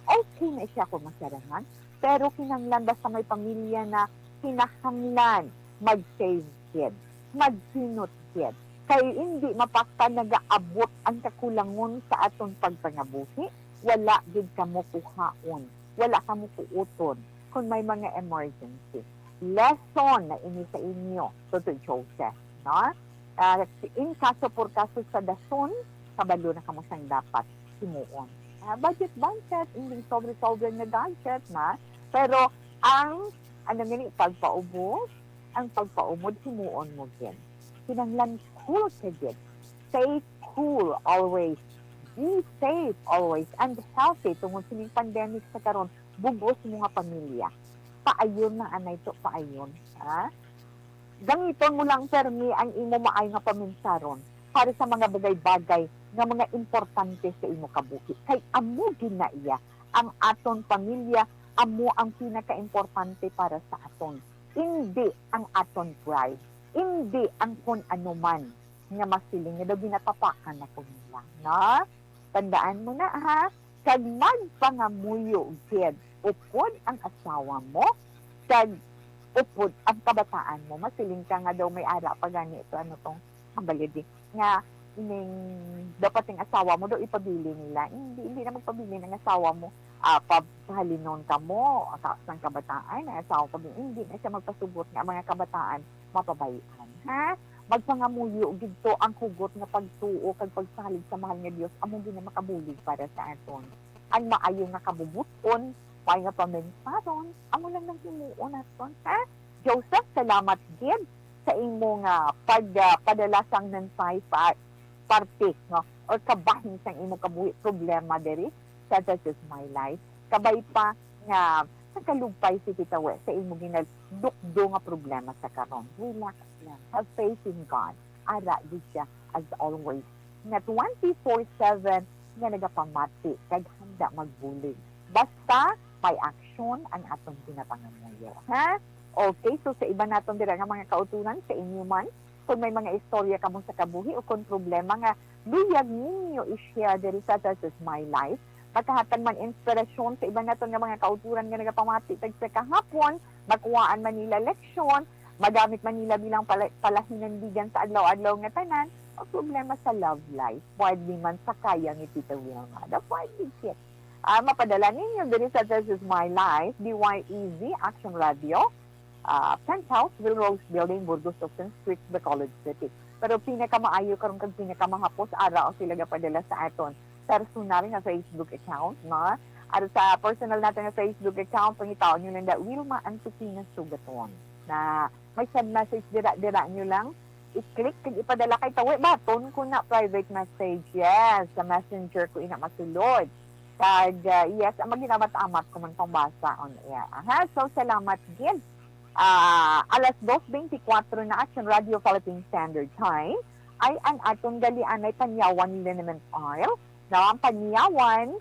okay na siya kung masarangan, pero kinanglan basta may pamilya na kinahanglan mag-save kid, magsinot kid. Kaya hindi mapakta nag-aabot ang kakulangon sa aton pagpangabuhi, wala gid kamo kuhaon, wala kamo kuuton kung may mga emergency. Lesson na ini sa inyo, Toto Joseph, no? In kaso por kaso sa dason, kabalo na kamo sang dapat simuon. Budget, hindi sobre na gadget na, pero ang pagpaubos, ang pagpaumod, simuon mo din. Kinanglan cool ka din. Stay cool always. Be safe always. And healthy. Tungkol sining pandemic sa karon, bugos mo nga pamilya. Paayon na anay to, paayon. Gamiton mo lang, permi, ang imo maay nga paminsaron para sa mga bagay-bagay nga mga importante sa imo kabuhi. Kay amo ginaiya ang aton pamilya, amo ang pinaka-importante para sa aton. Hindi ang aton pride. Hindi ang kung ano man nga masiling nga daw ginatapakan na kung nila. No? Tandaan mo na ha, kag magpangamuyo gid, upod ang asawa mo, kag upod ang kabataan mo. Masiling ka nga daw may ara pa gani ito, ano tong hambalidi. Nga, ining dapat yung asawa mo daw ipabili nila. Hindi na magpabili ng asawa mo. Pahalinon ka mo, ng kabataan, ang asawa ko din, hindi na siya magpasubot nga mga kabataan, mapabayaan. Ha? Magpangamuyo, gito ang hugot nga pagtuo, kag pagsalig sa mahal nga Diyos, among din na makabulig para sa aton. Ang maayo nga kabubuton, may nga pamensaron, amo lang ng himuon aton. Ha? Joseph, salamat din sa imo nga pagpadalasang ng parte, no? Or kabahin sang imo kabuhi problema diri such as my life. Kabay pa nga nagkalugpay si Tita We sa imo ginadukdo nga problema sa karon. Relax lang. Have faith in God. Ara di siya as always. Nga 24/7 nga nagapamati kag handa magbulig. Basta may action ang atong ginapangamuyo. Ha? Okay, so sa iba naton dira nga mga kautunan sa inyo man, kung may mga istorya kamo sa kabuhi o kung problema nga biyag ninyo i-share diri sa This My Life, magkahatag man inspirasyon sa iba naton nga mga kauturan nga nagapamati tag sa kahapon, magkuhaan man nila leksyon, magamit man nila bilang palahinandigan sa adlaw-adlaw nga tanan, o problema sa love life, pwede man sa kaya ni Tita Wilma. Pwede siya. Mapadala ninyo diri sa This Is My Life, DYEZ Action Radio, Penthouse, Rose Building, Burgos, Ocean Street, Bacolod City. Pero pinakamaayo karon kag pinakamahapos ara o sila gapadala sa aton personal nga Facebook account, no? At sa personal natin nga Facebook account, pangitaon nyo lang da Wilma Antupinas Sugaton. Na may send message dira nyo lang, i-click kag ipadala kay tawi baton ko na private message. Yes, sa messenger ko ina masulod. Kag yes, ang maginamat-amat ko man pang basa on air. So salamat gid alas 2:24 na Action Radio Philippine Standard Time ay ang atong galian ay panyawan liniment oil. Now, ang panyawan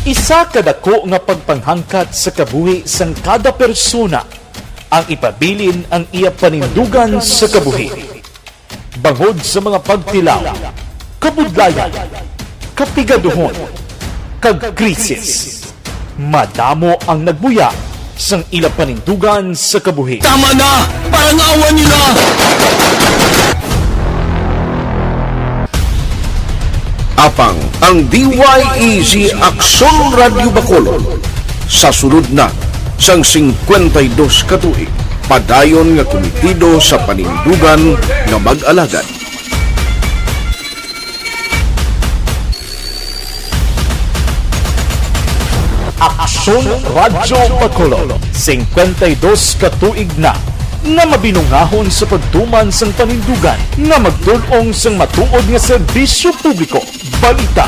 Isa kadako nga pagpanghangkat sa kabuhi sang kada persona ang ipabilin ang iya panindugan sa kabuhi. Bangod sa mga pagtilaw, kabudlayan, kapigaduhon, kag krisis. Madamo ang nagbuya sang ila panindugan sa kabuhi. Tama na! Parang awan nyo na! Apang ang DYEZ Aksyon Radio Bacolod sa sulod na sang 52 katuig padayon nga komitido sa panindugan nga mag-alagad. Aksyon Radio Bacolod, 52 katuig na nga mabinungahon sa pagtuman sang panindugan nga magtulong sang matuod nga serbisyo publiko, balita.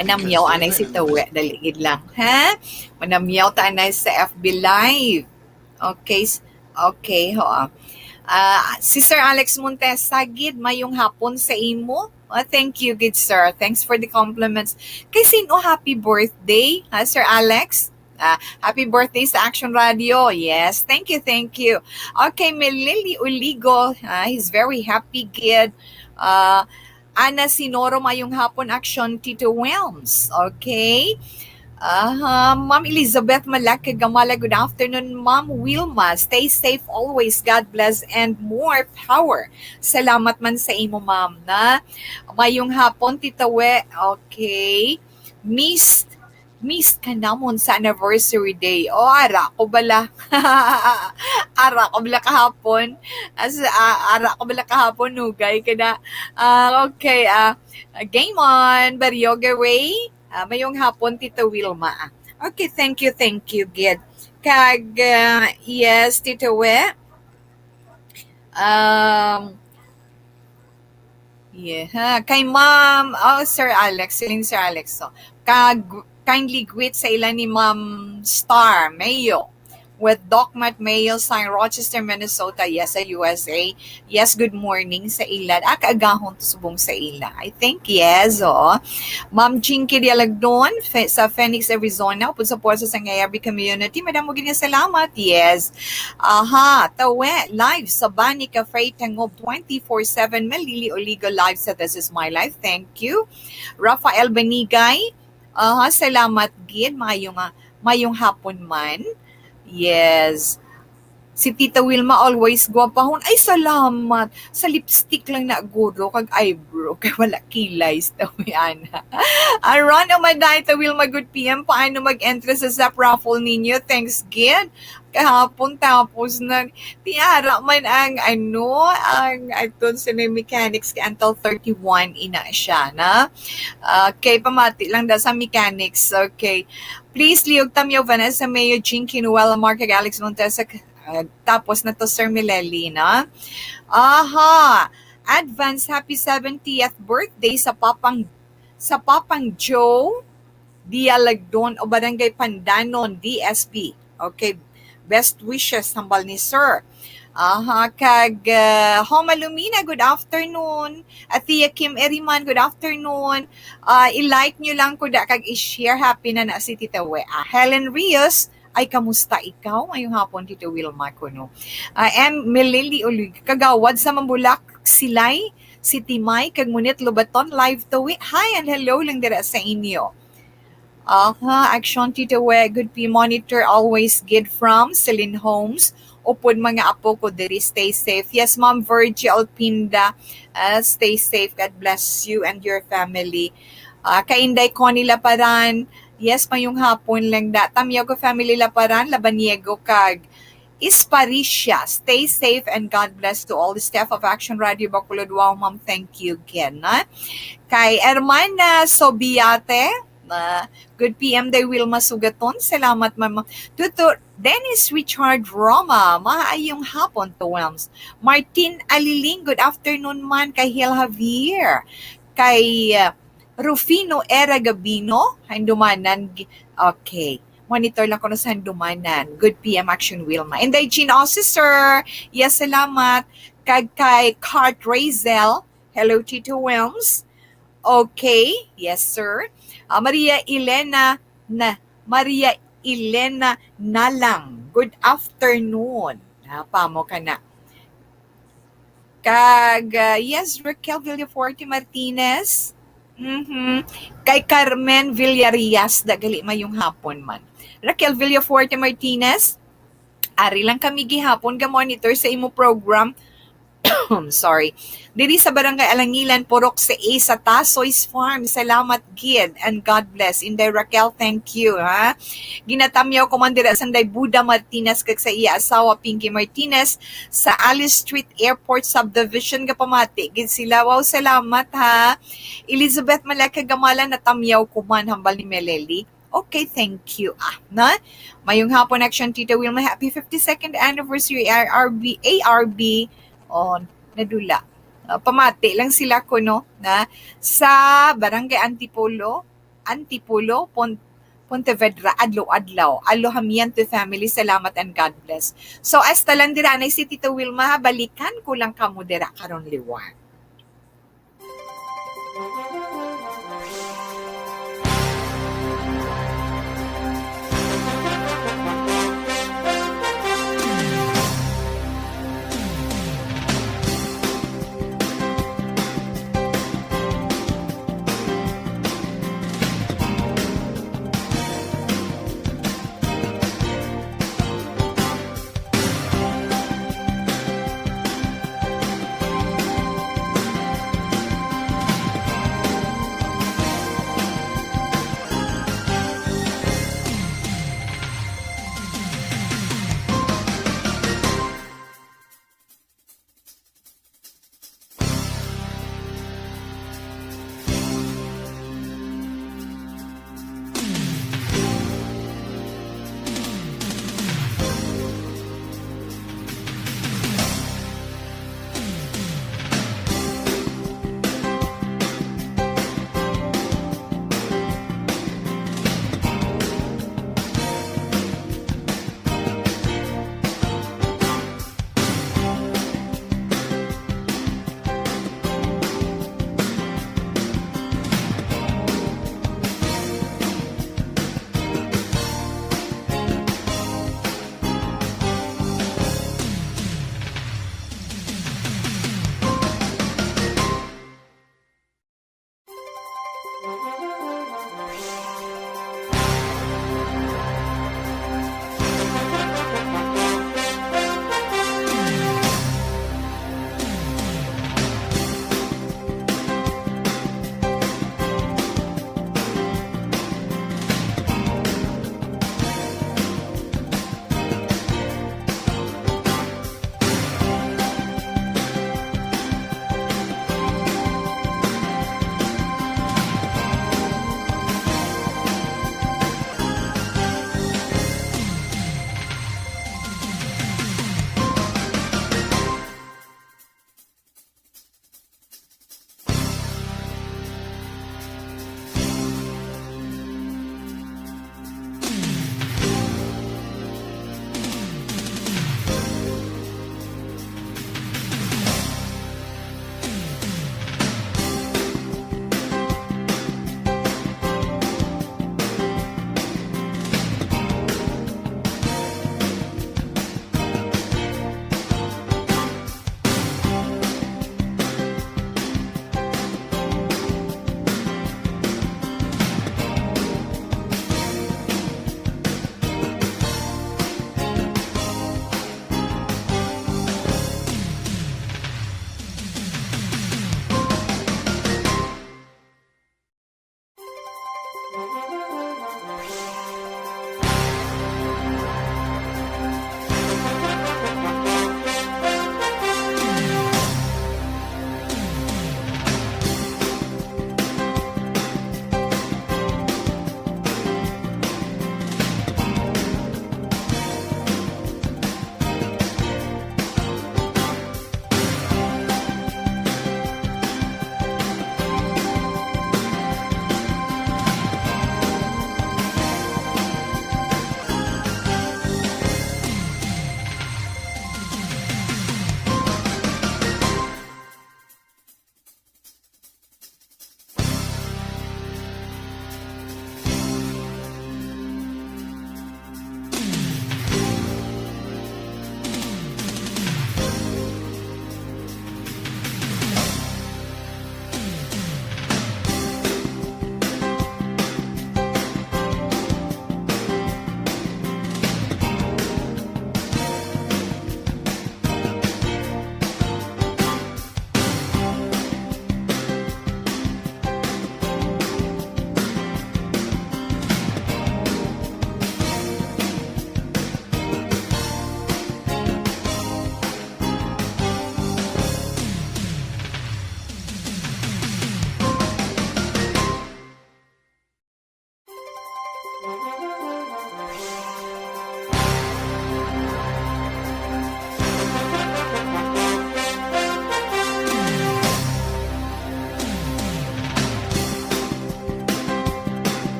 Manamyaw anay si Tawe, daligid lang, ha? Manamyaw ta anay sa FB Live. Okay, ho. Si Sir Alex Montes, sagid mayong hapon sa imo. Thank you, good sir. Thanks for the compliments. Kay sino happy birthday, ha, Sir Alex? Happy birthday sa Action Radio. Yes, thank you. Okay, Melili Uligo, he's very happy, kid. Ana Sinoro mayong hapon Action, Tito Wilms. Okay. Ma'am Elizabeth Malaki Gamala, good afternoon. Ma'am Wilma, stay safe always. God bless and more power. Salamat man sa imo, ma'am, na. Mayong hapon, Tita We. Okay. Miss ka namon sa anniversary day. Ara ko bala. Ara ko bala kahapon. Ara ko bala kahapon, nugay ka na. Okay. Game on. Baryoga Ray. Mayong hapon, Tita Wilma. Okay, thank you, good. Kag, yes, Tita We. Yeah, kay Ma'am, Sir Alex, siling Sir Alex. So, kindly greet sa ilan ni Ma'am Star Mayo with Doc Matt Mayo sa Rochester, Minnesota. Yes, sa USA. Yes, good morning sa ilan. Kaagahon to subong sa ila. I think, yes, Ma'am Chinky Dialagdon sa Phoenix, Arizona. Upod sa Puerto sa Ngayabi Community. Madam mo ganyan, salamat. Yes. Tawe, live sa Bani Cafe Tangob 24/7. Malili Oligo live sa This Is My Life. Thank you. Rafael Benigay. Salamat, gid. Mayong hapon man. Yes. Si Tita Wilma always gwapahon. Ay, salamat. Sa lipstick lang na guro, kag eyebrow, kay wala kilay sa ana. Aron Amaday, Tita Wilma, good PM. Paano mag-enter sa Zap raffle ninyo? Thanks, gid. Kahapon tapos na tiara man ang aton sa mechanics until 31 ina siya na. Okay, pamati lang da sa mechanics. Okay. Please liog tamyo Vanessa Mayo, Jean Kinuela, Mark Alex Montesa, tapos na to Sir Mileli, na. Advance happy 70th birthday sa Papang Joe Dialagdon o Barangay Pandanon, DSP. Okay, best wishes hambal ni Sir. Kag Homa Lumina, good afternoon. Tia Kim Eriman, good afternoon. I-like nyo lang ko da kag i-share, happy na si Tita We. Helen Rios, ay kamusta ikaw? Ngayong hapon, Tito Wilma ko, no? Melili Ulig, kagawad sa Mambulak, Silay, si Timay, kag Munit Lubaton, live to we. Hi and hello lang dira sa inyo. Action, Tito We, good P monitor, always good from Celine Holmes. Upod mga apo ko diri, stay safe. Yes, Ma'am Virgil Pinda, stay safe. God bless you and your family. Kainday ko nila paran. Yes, mayong hapon lang da. Tamyaw ko family laparan, Labaniego kag Isparisha. Stay safe and God bless to all the staff of Action Radio Bacolod. Wow, ma'am, thank you again. Ha? Kay Hermana Sobiate, good PM day Wilma Sugaton. Salamat, ma'am. Tuto Dennis Richard Roma, maayong hapon to Wilms. Martin Aliling, good afternoon man. Kay Hil Javier. Kay Rufino Era Gabino, handumanan. Okay. Monitor lang ko na sa handumanan. Good PM Action Wilma. And then Jean Officer, yes, salamat. Kay Cart Razel, hello Tito Wilms. Okay, yes sir. Maria Elena Nalang, good afternoon. Pamo ka na. Yes, Raquel Villaforte Martinez. Kay Carmen Villarias, dagali mayong hapon man. Raquel Villaforte Martinez, ari lang kami gihapon ga monitor sa imo program. Sorry. Diri sa Barangay Alangilan, Purok sa A sa Tasoy's Farm. Salamat, Gid, and God bless. Inday Raquel, thank you, ha? Ginatamyaw ko man dira Sanday Buda Martinez kag sa iya asawa Pinky Martinez sa Alice Street Airport Subdivision ga pamati. Gid sila, wow, salamat, ha? Elizabeth Malaka Gamala, natamyaw ko man hambal ni Meleli. Okay, thank you. Na? Mayong hapon, Action Tita Wilma. Happy 52nd anniversary ARB on nadula. Pamati lang sila ko, no, na sa Barangay Antipolo, Pontevedra, adlaw-adlaw. Alohamian to family, salamat and God bless. So, as talandiranay si Tita Wilma, balikan ko lang kamo dira karon liwan.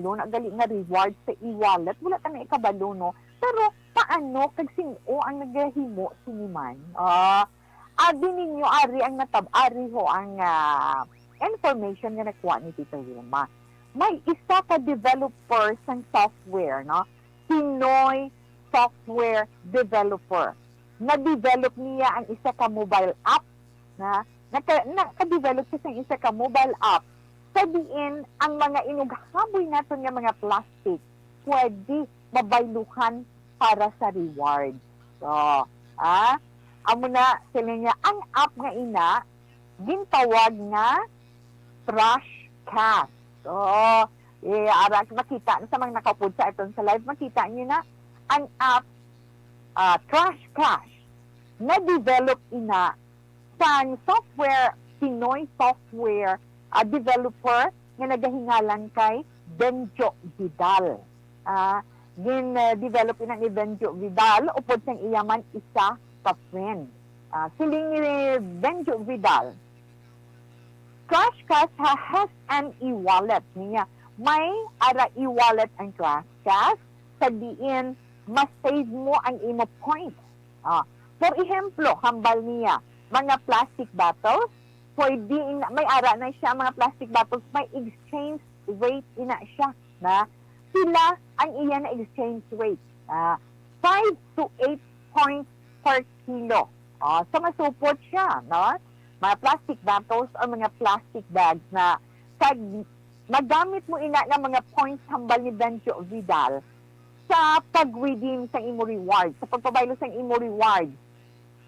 ikabalo na gali nga reward sa e-wallet, wala ta na ikabalo, no? Pero paano kag sino ang nagahimo siniman? Abi ninyo ari ang ari ho ang information nga nakuha ni Tita Wilma. May isa ka developer sang software, no? Pinoy software developer. Na-develop niya ang isa ka mobile app, na naka-develop siya sa isa ka mobile app. Sabihin, ang mga inughaboy natin nga mga plastic, pwede mabayluhan para sa reward. So, amo na sila niya, ang app nga ina, gintawag nga Trash Cast. So, makita sa mga nakapod sa ito sa live, makita niyo na ang app Trash Cast na-develop ina sa software, Pinoy software developer nga nagahingalan kay Benjo Vidal. Gin-develop ina ni Benjo Vidal upod sang iyaman isa ka friend. Siling ni Benjo Vidal, Crashcast has an e-wallet niya. May ara e-wallet ang Crashcast, sabihin, mas-save mo ang imo points. For example, hambal niya, mga plastic bottles, pwede, may ara na siya, mga plastic bottles, may exchange rate ina siya. Na sila ang iya na exchange rate. 5 to 8 points per kilo. So, masuport siya, no? Mga plastic bottles o mga plastic bags na magamit mo ina ng mga points hambal ni Benjo Vidal sa pag-redeem sa imo reward, sa pagpabaylo sa imo reward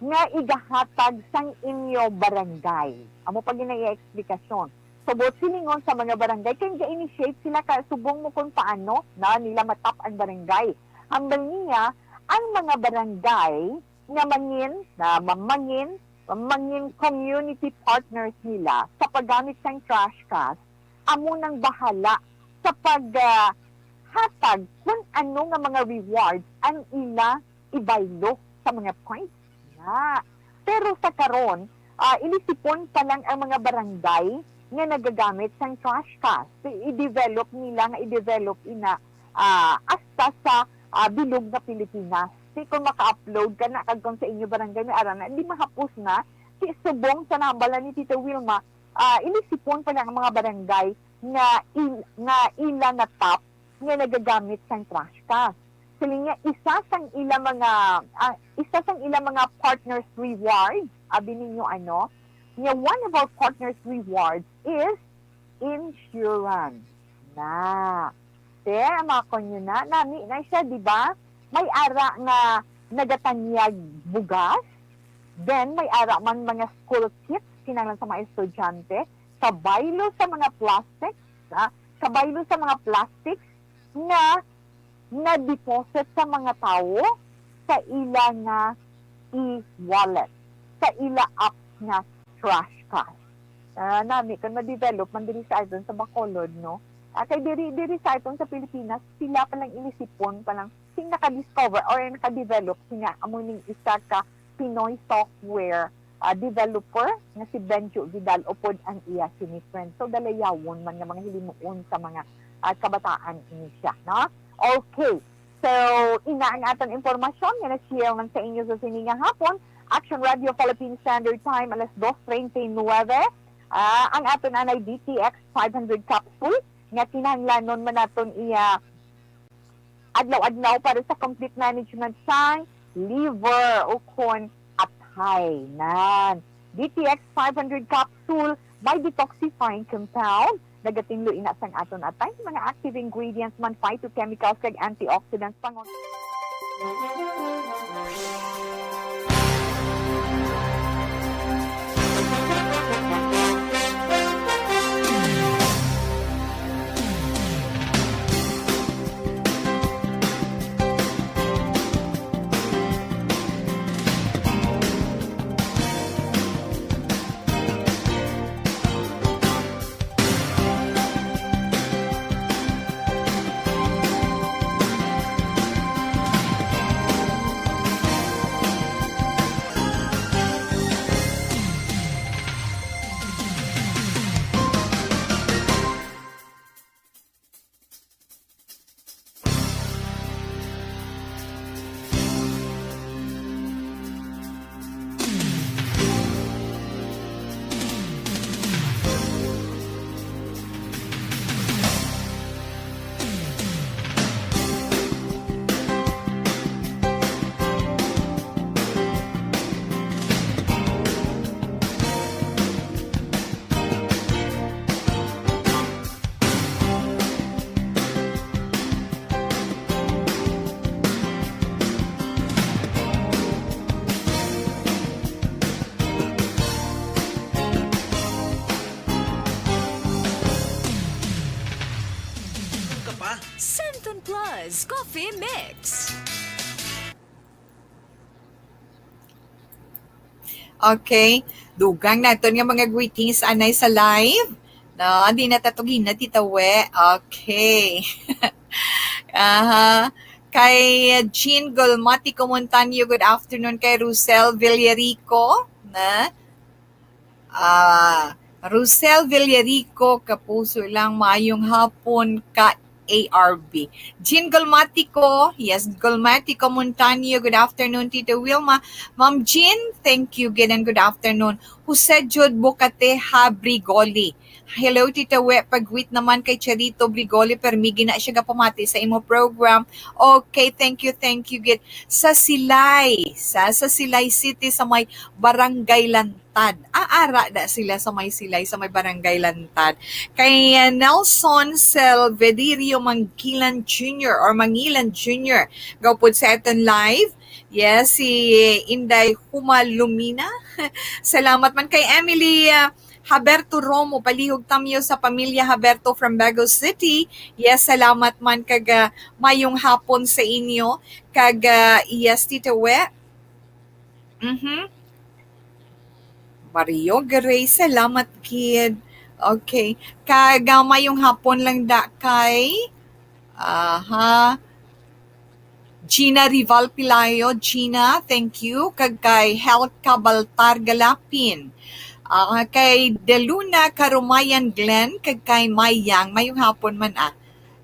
nga igahatag sang inyo barangay. Amo pag ina-explikasyon. So, both silingon sa mga barangay, kaya ga-initiate sila ka subong mo kung paano na nila matap ang barangay. Hambal niya, ang mga barangay nga mamangin community partners nila sa paggamit ng trash cast, amo nang bahala sa paghatag kung ano nga mga rewards ang ila ibaylo sa mga points na. Pero sa karon, inisipon pa lang ang mga barangay nga nagagamit ng trash cast. I-develop nila nga i-develop ina hasta sa bilog na Pilipinas. Si kung maka-upload ka na kagkong sa inyo barangay na arana, hindi mahapos na. Si subong sa nambala ni Tita Wilma, inisipon pa lang ang mga barangay nga ila na top nga nagagamit sa trash cast. Sila nga, isa sang ila mga partners rewards, abi ninyo nga one of our partners rewards is insurance. Mga konyo nami na siya, di ba? May ara nga nagatanyag bugas, then may ara man mga school kits, kinanglan sa mga estudyante, kabaylo sa mga plastics, na na-deposit sa mga tao sa ila nga e-wallet, sa ila apps nga trash cast. Nami, kung ma-develop, mandiri sa iton sa Bacolod, no? Kay diri sa iton sa Pilipinas, sila palang inisipon, palang sing naka-discover or naka-develop siya amuning isa ka Pinoy software developer nga si Benjo Vidal upod ang iya sinifriend. So, dalayawon man nga mga hilimuon sa mga kabataan ini siya, no? Okay. So, ina ang aton informasyon nga na-share man sa inyo sa siningang hapon. Action Radio Philippine Standard Time, alas 2:39. Ang aton anay DTX 500 capsule nga kinahanglanon man naton iya adlaw-adlaw para sa complete management sa liver o kon atay. DTX 500 capsule by detoxifying compound. Nagatinlo ina sang aton atay. Mga active ingredients man, phytochemicals kag antioxidants pangon. Okay. Dugang naton nga mga greetings anay sa live. No, hindi na tatugin na Tita We. Okay. Aha. Kay Jean Golmatico Montaño, good afternoon. Kay Rusel Villarico, na Rusel Villarico, kapuso lang, maayong hapon ka ARB. Jean Golmatico, yes, Golmatico Montaño, good afternoon, Tita Wilma. Ma'am Jean, thank you again and good afternoon. Jose Jud Bocate Habrigoli. Hello, Tita We. Pag-greet naman kay Charito Brigoli, permigi na siya pamati sa imo program. Okay, thank you, Git. Sa Silay City, sa may Barangay Lantad. Aara na sila sa may Silay, sa may Barangay Lantad. Kay Nelson Selvedirio Mangilan Jr. or Mangilan Jr. Gawpod sa eton live. Yes, si Inday Humalumina. Salamat man kay Emily Haberto Romo, palihog tamyo sa pamilya Haberto from Bago City. Yes, salamat man kag mayong hapon sa inyo. Kag yes, Tita We. Mario Garay, salamat kid. Okay. Kag mayong hapon lang da kay Gina Rival Pilayo. Gina, thank you. Kag kay Helka Baltar Galapin. Kay Deluna Karumayan Glenn, kag kay Mayang, mayong hapon man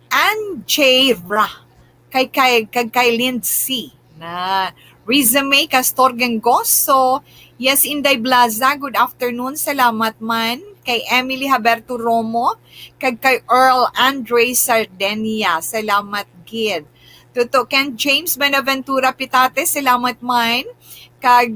Anjera, kag kay Lindsay, na Rizame Castor Gangoso, yes, Inday Blaza, good afternoon, salamat man, kay Emily Haberto Romo, kag kay Earl Andre Sardenia, salamat gid. Tuto Ken James Benaventura Pitate, salamat man, kag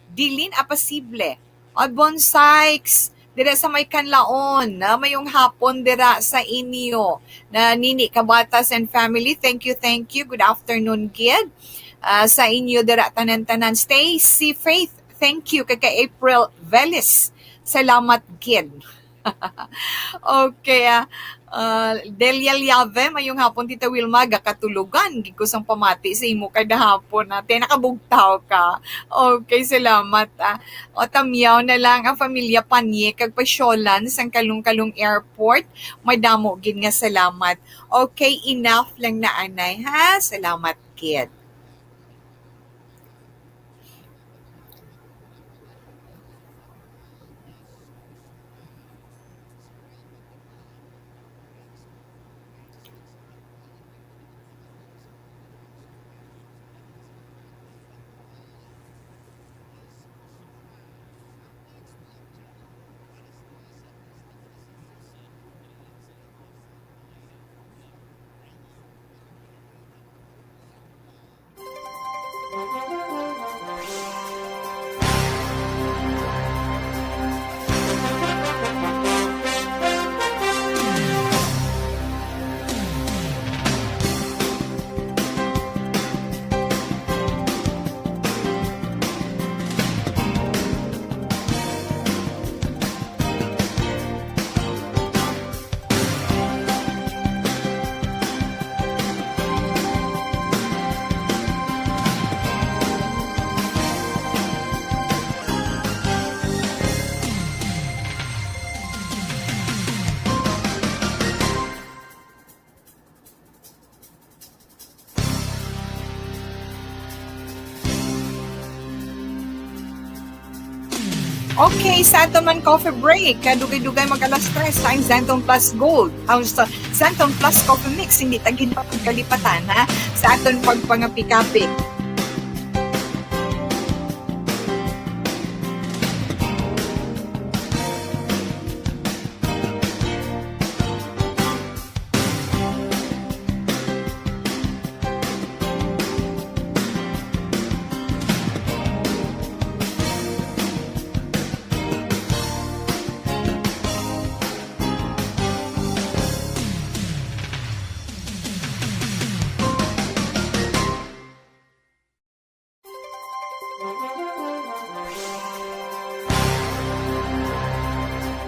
Dilin Apasible, Adbon Sykes, dira sa may kanlaon, na mayong hapon dira sa inyo, na Nini Kabatas and family, thank you, good afternoon, Gid, sa inyo dira tanan-tanan, Stacy Faith, thank you, kay April Velis, salamat, Gid. Okay, Delia Liave, mayong hapon, Tita Wilma, gakatulugan, gigos ang pamati sa imo kada hapon natin, nakabugtaw ka. Okay, salamat. O tamyaw na lang ang pamilya Panye, kag pasyolan sang Kalung-Kalung Airport, may damo gid nga salamat. Okay, enough lang na anay, ha? Salamat, kid. Okay, sa ato man coffee break, kadugay-dugay mag-alas 3 sa Zenton Plus Gold. Ang Zenton Plus Coffee Mix, hindi tagin pa pagkalipatan, ha? Sa aton pagpangapikapik.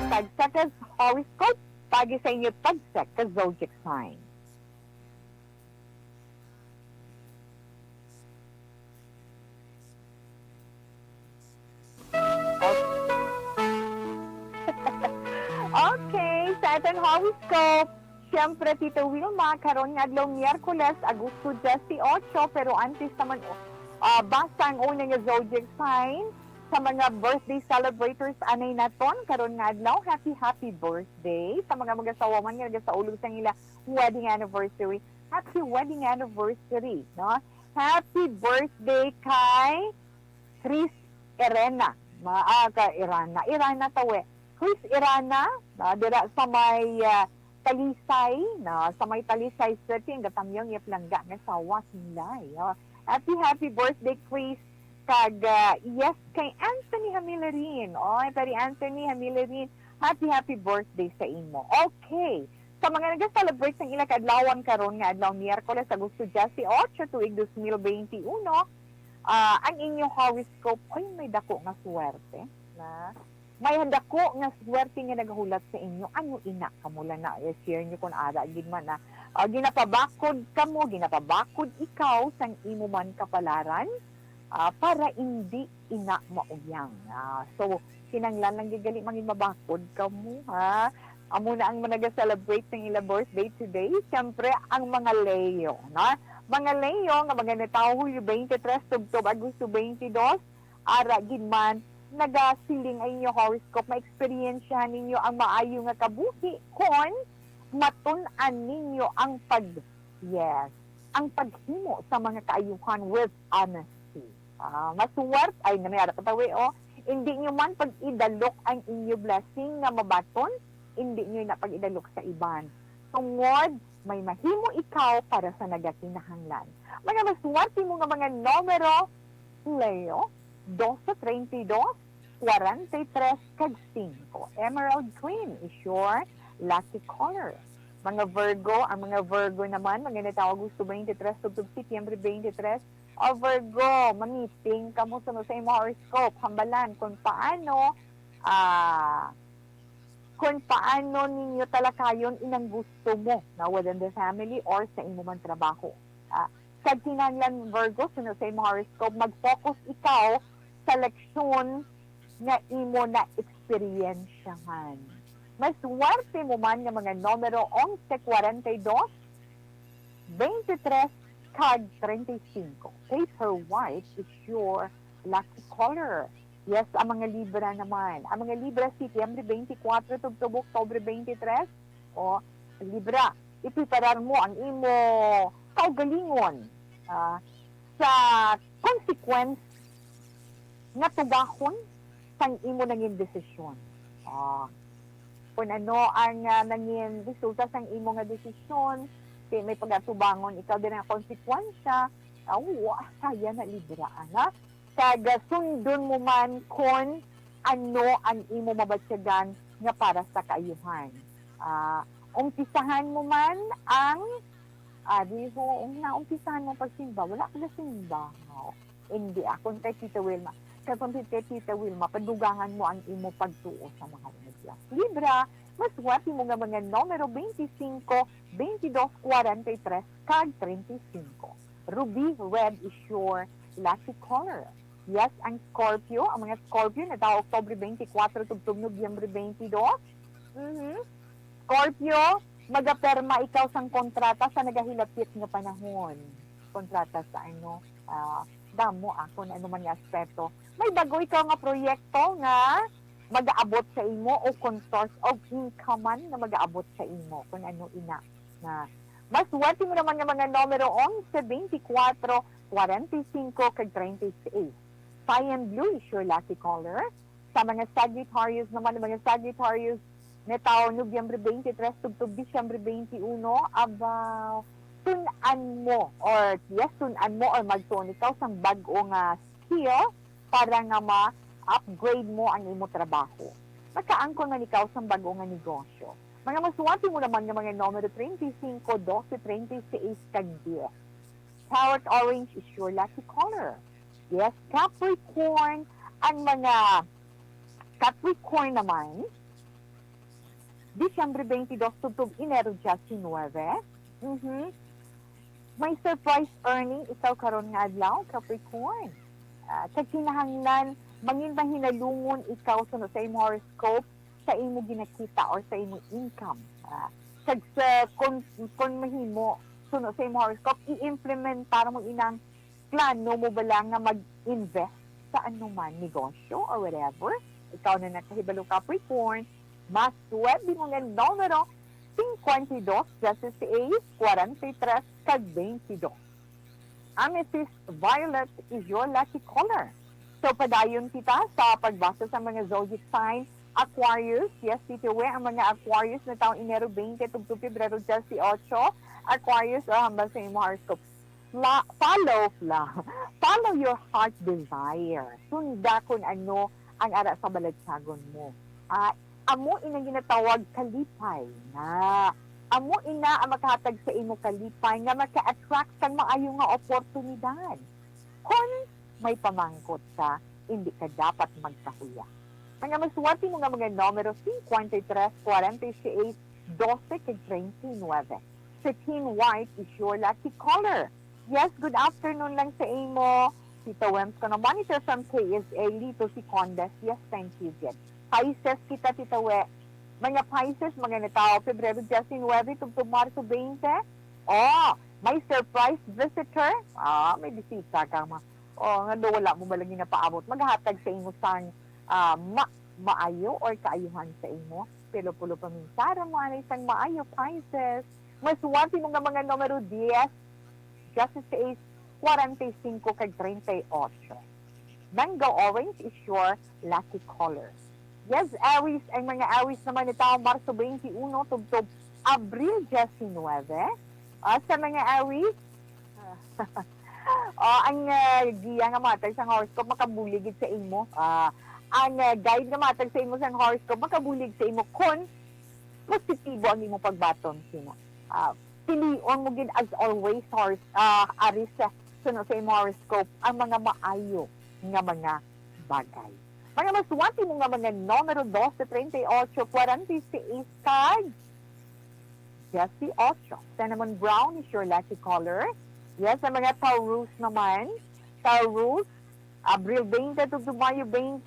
Pagsek as horoscope, pagi sa inyo pagsek as zodiac sign. atong horoscope. Siyempre, Tita Wilma, karon nga adlaw Miyerkules, Agosto 18, pero antes naman, basta ang unang nga zodiac sign sa mga birthday celebrators anay naton karon nga adlaw. Happy birthday sa mga mag-asawa man nga sa ulog sa ila wedding anniversary. Happy wedding anniversary, no? Happy birthday kay Chris Irena. Irana tawe. Chris Irana, dira sa may Talisay, sa may Talisay City, ang gatamyong iplangga nga sawa sinlay. Happy birthday, Chris. Kag, yes, kay Anthony Hamilarin. Kay Anthony Hamilarin, happy birthday sa imo. Okay. Sa mga nag-celebrate ng ilang kadlawan karon nga adlaw Miyerkules, Agosto 18, tuig 2021, ang inyong horoscope, may dako nga swerte. May dako nga swerte nga naghulat sa inyo. Ano ina kamula na share nyo kung ara gid man na ginapabakod kamo, ginapabakod ikaw sang imo man kapalaran para hindi ina maugyang. So kinanglan lang gigali mangin mabakod kamo, ha. Amo na ang nag-celebrate ng ila birthday today. Siyempre ang mga Leo, na mga Leo nga mga natawo 23 tubtob Agosto 22, ara gid man nagasiling ay inyo horoscope, ma-experiensyahan ninyo ang maayo nga kabuhi kung matun-an ninyo ang paghimo sa mga kaayuhan with honesty. Masuwart, ay nangyara katawi, hindi nyo man pag-idalok ang inyo blessing nga mabaton, hindi nyo na pag-idalok sa iban. Tungod, may mahimo ikaw para sa nagakinahanglan. Mga masuwarte mo nga mga numero, Leo, 12, 32, 43, kag 5. Emerald green is your lucky color. Mga Virgo, ang mga Virgo naman, mga natawag gusto 23, tubtub Setyembre 23, Virgo, mamiting kamo sa imo horoscope, hambalan kung paano ninyo talakayon inang gusto mo na within the family or sa imo man trabaho. Sa kinanglan Virgo, sa imo horoscope, mag-focus ikaw sa leksyon nga imo na eksperyensyahan. Mas swerte mo man nga mga numero 11, 42, 23, kag 35. Paper white is your lucky color. Yes, ang mga Libra naman. Ang mga Libra, Setyembre 24, tubtub Oktubre 23, Libra, ipiparar mo ang imo kaugalingon sa consequence nga tugahon sang imo nangin desisyon. Kung ano ang nangin resulta sang imo nga desisyon, kay may pagatubangon ikaw din ang konsekwensya, saya na Libra, ana. Kag sundon mo man kung ano ang imo mabatyagan nga para sa kaayuhan. Umpisahan mo man ang umpisahan mo pagsimba, wala ka na simba. Hindi akong kay Tita Wilma. Kapag kay Tita Wilma, padugangan mo ang imo pagtuo sa mga media. Libra, mas wati mo nga mga numero 25, 22, 43, kag 35. Ruby red is your lucky color. Yes, ang Scorpio, ang mga Scorpio na daw Oktubre 24, tubtub Nobyembre 22. Scorpio, magaperma ikaw sang kontrata sa nagahilapit nga panahon. Kontrata sa damo ako na man nga aspeto. May bago ikaw nga proyekto nga mag-aabot sa imo o kung source of income man na mag-aabot sa imo kung ano ina na mas wati mo naman nga mga numero 11, 24, 45, kag 36. Cyan blue is your lucky color. Sa mga Sagittarius naman, mga Sagittarius na taon Nobyembre 23, tubtub Disyembre 21, tunan mo or magtuon ikaw sang bag-o nga skill para nga ma-upgrade mo ang imo trabaho. Makaangkon man ikaw sang bag-o nga negosyo. Mga masuwati mo naman nga mga numero 35, 12, 36, kag 10. Parrot orange is your lucky color. Yes, Capricorn, ang mga Capricorn naman, Disyembre 22, tubtub Enero 19. May surprise earning ikaw karon nga adlaw, Capricorn. Sa kinahanglan, mangin mahinalungon ikaw sa imo horoscope sa imo ginakita or sa imo income. Kag sa kung mahimo suno sa imo horoscope, i-implement para mo inang plano mo ba lang nga mag-invest sa anuman negosyo or whatever. Ikaw na nakahibalo Capricorn, mas pwede mo nga numero 52, 16, 43, kag 22. Amethyst violet is your lucky color. So, padayon kita sa pagbasa sa mga zodiac sign. Aquarius, yes, Tita We, ang mga Aquarius na taong Enero 20 to Pebrero 18, Aquarius, hambal sa imo horoscope. Follow your heart desire. Sunda kung ano ang ara sa balatsagon mo. Amo ina ginatawag kalipay na. Amo ina ang makahatag sa imo kalipay nga maka-attract kang maayo nga oportunidad. Kung may pamangkot ka, hindi ka dapat magkahuya. Mga maswerte mo nga mga numero 53, 46, 12, 39. 13 white is your lucky color. Yes, good afternoon lang sa imo. Tita Wems ko na monitor from KSA, Lito si Condes. Yes, thank you, Jen. Pisces kita, Tita We. Mga Pisces, mga natao, Pebrero 19, tugtog Marso 20. Oh, may surprise visitor. May bisita ka ma. Nga do wala mo ba lang ginapaabot. Maghatag sa imo sang maayo or kaayuhan sa imo. Pero pulo paminsara mo anay sang maayo, Pisces. Maswerte mo nga mga numero 10, Justice Ace, 45 kag 38. Mango orange is your lucky color. Yes, Aries, ang mga Aries naman ni taong Marso 21, tugtog Abril 19. Sa mga Aries, ang giya nga matag sa horoscope, makabuligid sa imo. Ang guide nga matag sa imo sa horoscope, makabulig sa imo kung positibo ang imo pagbaton sino. Pilion mo gid as always, Aries, suno sa imo horoscope, ang mga maayo nga mga bagay. Mga maswerte mo nga mga numero 12, 38, 46 card. Jesse 8. Cinnamon brown is your lucky color. Yes, ang mga Taurus naman. Taurus, Abril 20 to Mayo 20.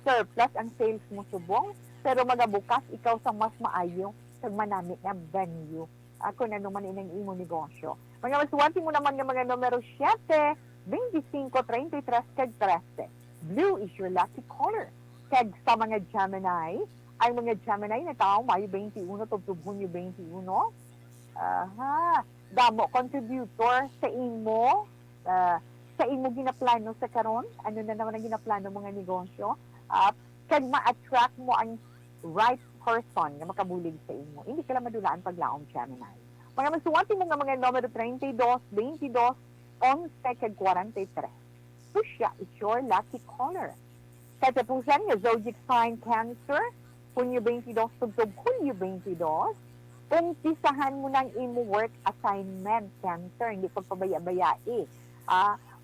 Surplus ang sales mo subong. Pero magabukas, ikaw sa mas maayo sa manamit na venue. Kung ano man inang imo negosyo. Mga maswerte mo naman nga mga numero 7, 25, 33, kag 13. Blue is your lucky color. Kag sa mga Gemini, ay mga Gemini na tao, Mayo 21 to Junyo 21. Damo contributor sa imo, ginaplano sa karon. Ano na naman ang ginaplano mga negosyo? Kag ma-attract mo ang right person na makabulig sa imo. Hindi ka lang madulaan paglaom, Gemini. Mga masuwati mo nga mga numero 32, 22, 11, kag 43. Pusya is your lucky color. Katapusan nga zodiac sign Cancer, Hunyo 22, tugtog Hunyo 22. Umpisahan mo ng imo work assignment, Cancer, hindi pagpabaya-bayai.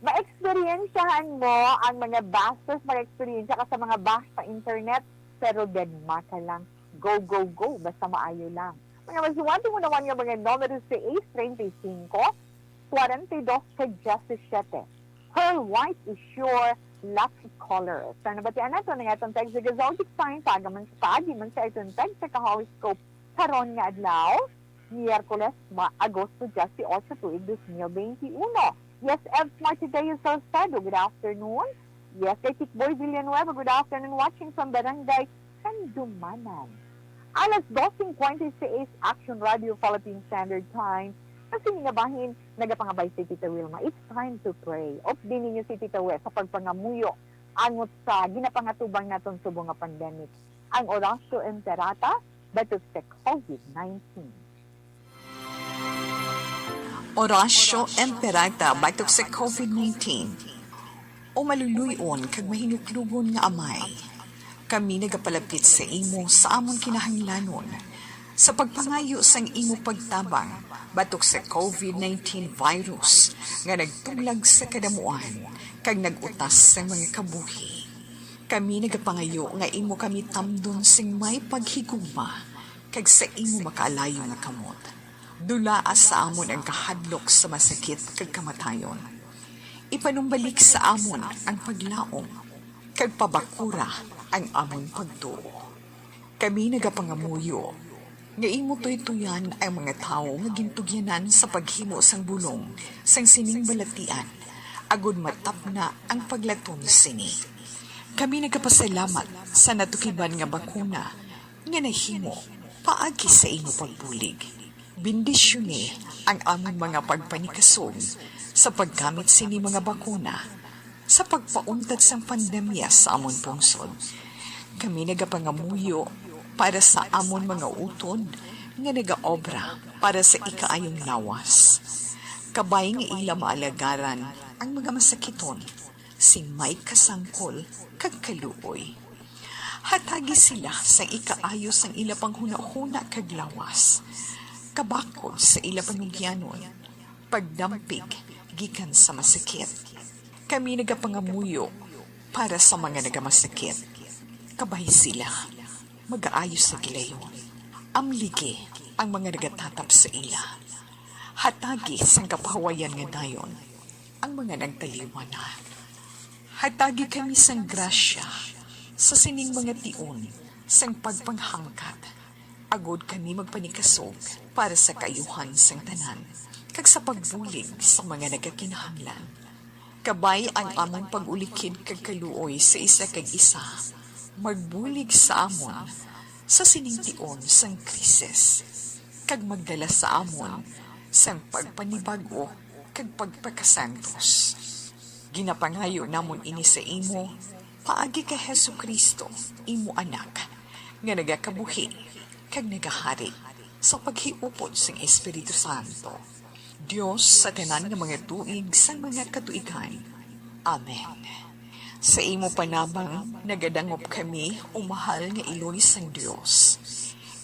Ma-experiensyahan mo ang mga bastos, mag-experiensya ka sa mga bash sa internet, pero deadma ka lang. Go, go, go. Basta maayo lang. Mga masuwante mo naman yung mga numero 6, 35, 42, kag Justice 7. Pearl white is your lucky color. Sana batian nato na itong tag sa zodiac sign, pagaman sa pagi man sa itong tag sa kahoroscope karon nga adlaw, Miyerkules, Agosto 18, tuig 2021. Yes, Ev Smart today is Salcedo. Good afternoon. Yes, kay Tikboy Villanueva. Good afternoon. Watching from Barangay Kandumanan. Alas 12:26 Action Radio Philippine Standard Time. Kasi ngabahin, nagapangabay si Tita Wilma. It's time to pray. Op din ninyo si Tita We sa pagpangamuyo angot sa ginapangatubang naton subong nga pandemic. Ang Orasyo Imperata, batok sa COVID-19. Orasyo Imperata batok sa COVID-19. O maluluyon kag mahinuklugon nga amay. Kami nagapalapit sa imo sa among kinahanglanon sa pagpangayo sang imo pagtabang batok sa COVID-19 virus nga nagtuglag sa kadamuan kag nagutas sa mga kabuhi. Kami nagapangayo nga imo kami tamdon sing may paghigugma kag sa imo makaalayo nga kamot. Dulaa sa amon ang kahadlok sa masakit kag kamatayon. Ipanumbalik sa amon ang paglaom kag pabakura ang amon pagtuo. Kami nagapangamuyo. Nga imo tuytuyan ang mga tao nga gintugyanan sa paghimo sang bulong sang sining balatian. Agud matap na ang paglatom sini. Kami nagapasalamat sa natukiban nga bakuna nga nahimo paagi sa imo pagbulig. Bendisyone ang among mga pagpanikasog sa paggamit sini mga bakuna sa pagpauntad sang pandemya sa amon pungsod. Kami nagapangamuyo para sa amon mga utod nga nagaobra para sa ikaayong lawas. Kabay nga ila maalagaran ang mga masakiton, sing may kasangkol kag kaluoy. Hatagi sila sa ikaayos ang ila panghuna-huna kag lawas. Kabakod sa ila panugyanon, pagdampig gikan sa masakit. Kami nagapangamuyo para sa mga nagamasakit. Kabay sila, mag-aayos sa gilayon. Amligi ang mga nagatatap sa ila. Hatagi sang kapahawayan nga dayon ang mga nagtaliwan na. Hatagi kami sang grasya sa sining mga tion sang pagpanghangkat. Agod kami magpanikasog para sa kaayuhan sang tanan kag sa pagbulig sa mga nagakinahanglan. Kabay ang among pag-ulikid kag kaluoy sa isa kag isa. Magbulig sa amon sa siningtion sang krisis, kag magdala sa amon sang pagpanibago kag pagpakasantos. Ginapangayo namon ini sa imo, paagi kay Hesu Kristo, imo anak, nga nagakabuhi kag nagahari sa paghiupod sang Espiritu Santo. Dios sa tanan nga mga tuig sang mga katuigan. Amen. Sa imo panabang, nagadangop kami, umahal nga iloy sang Dios.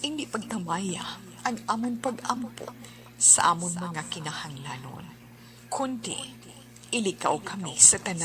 Hindi pagtamaya ang amon pag-ampo sa amon mga kinahanglanon. Kundi, ilikaw kami sa tanan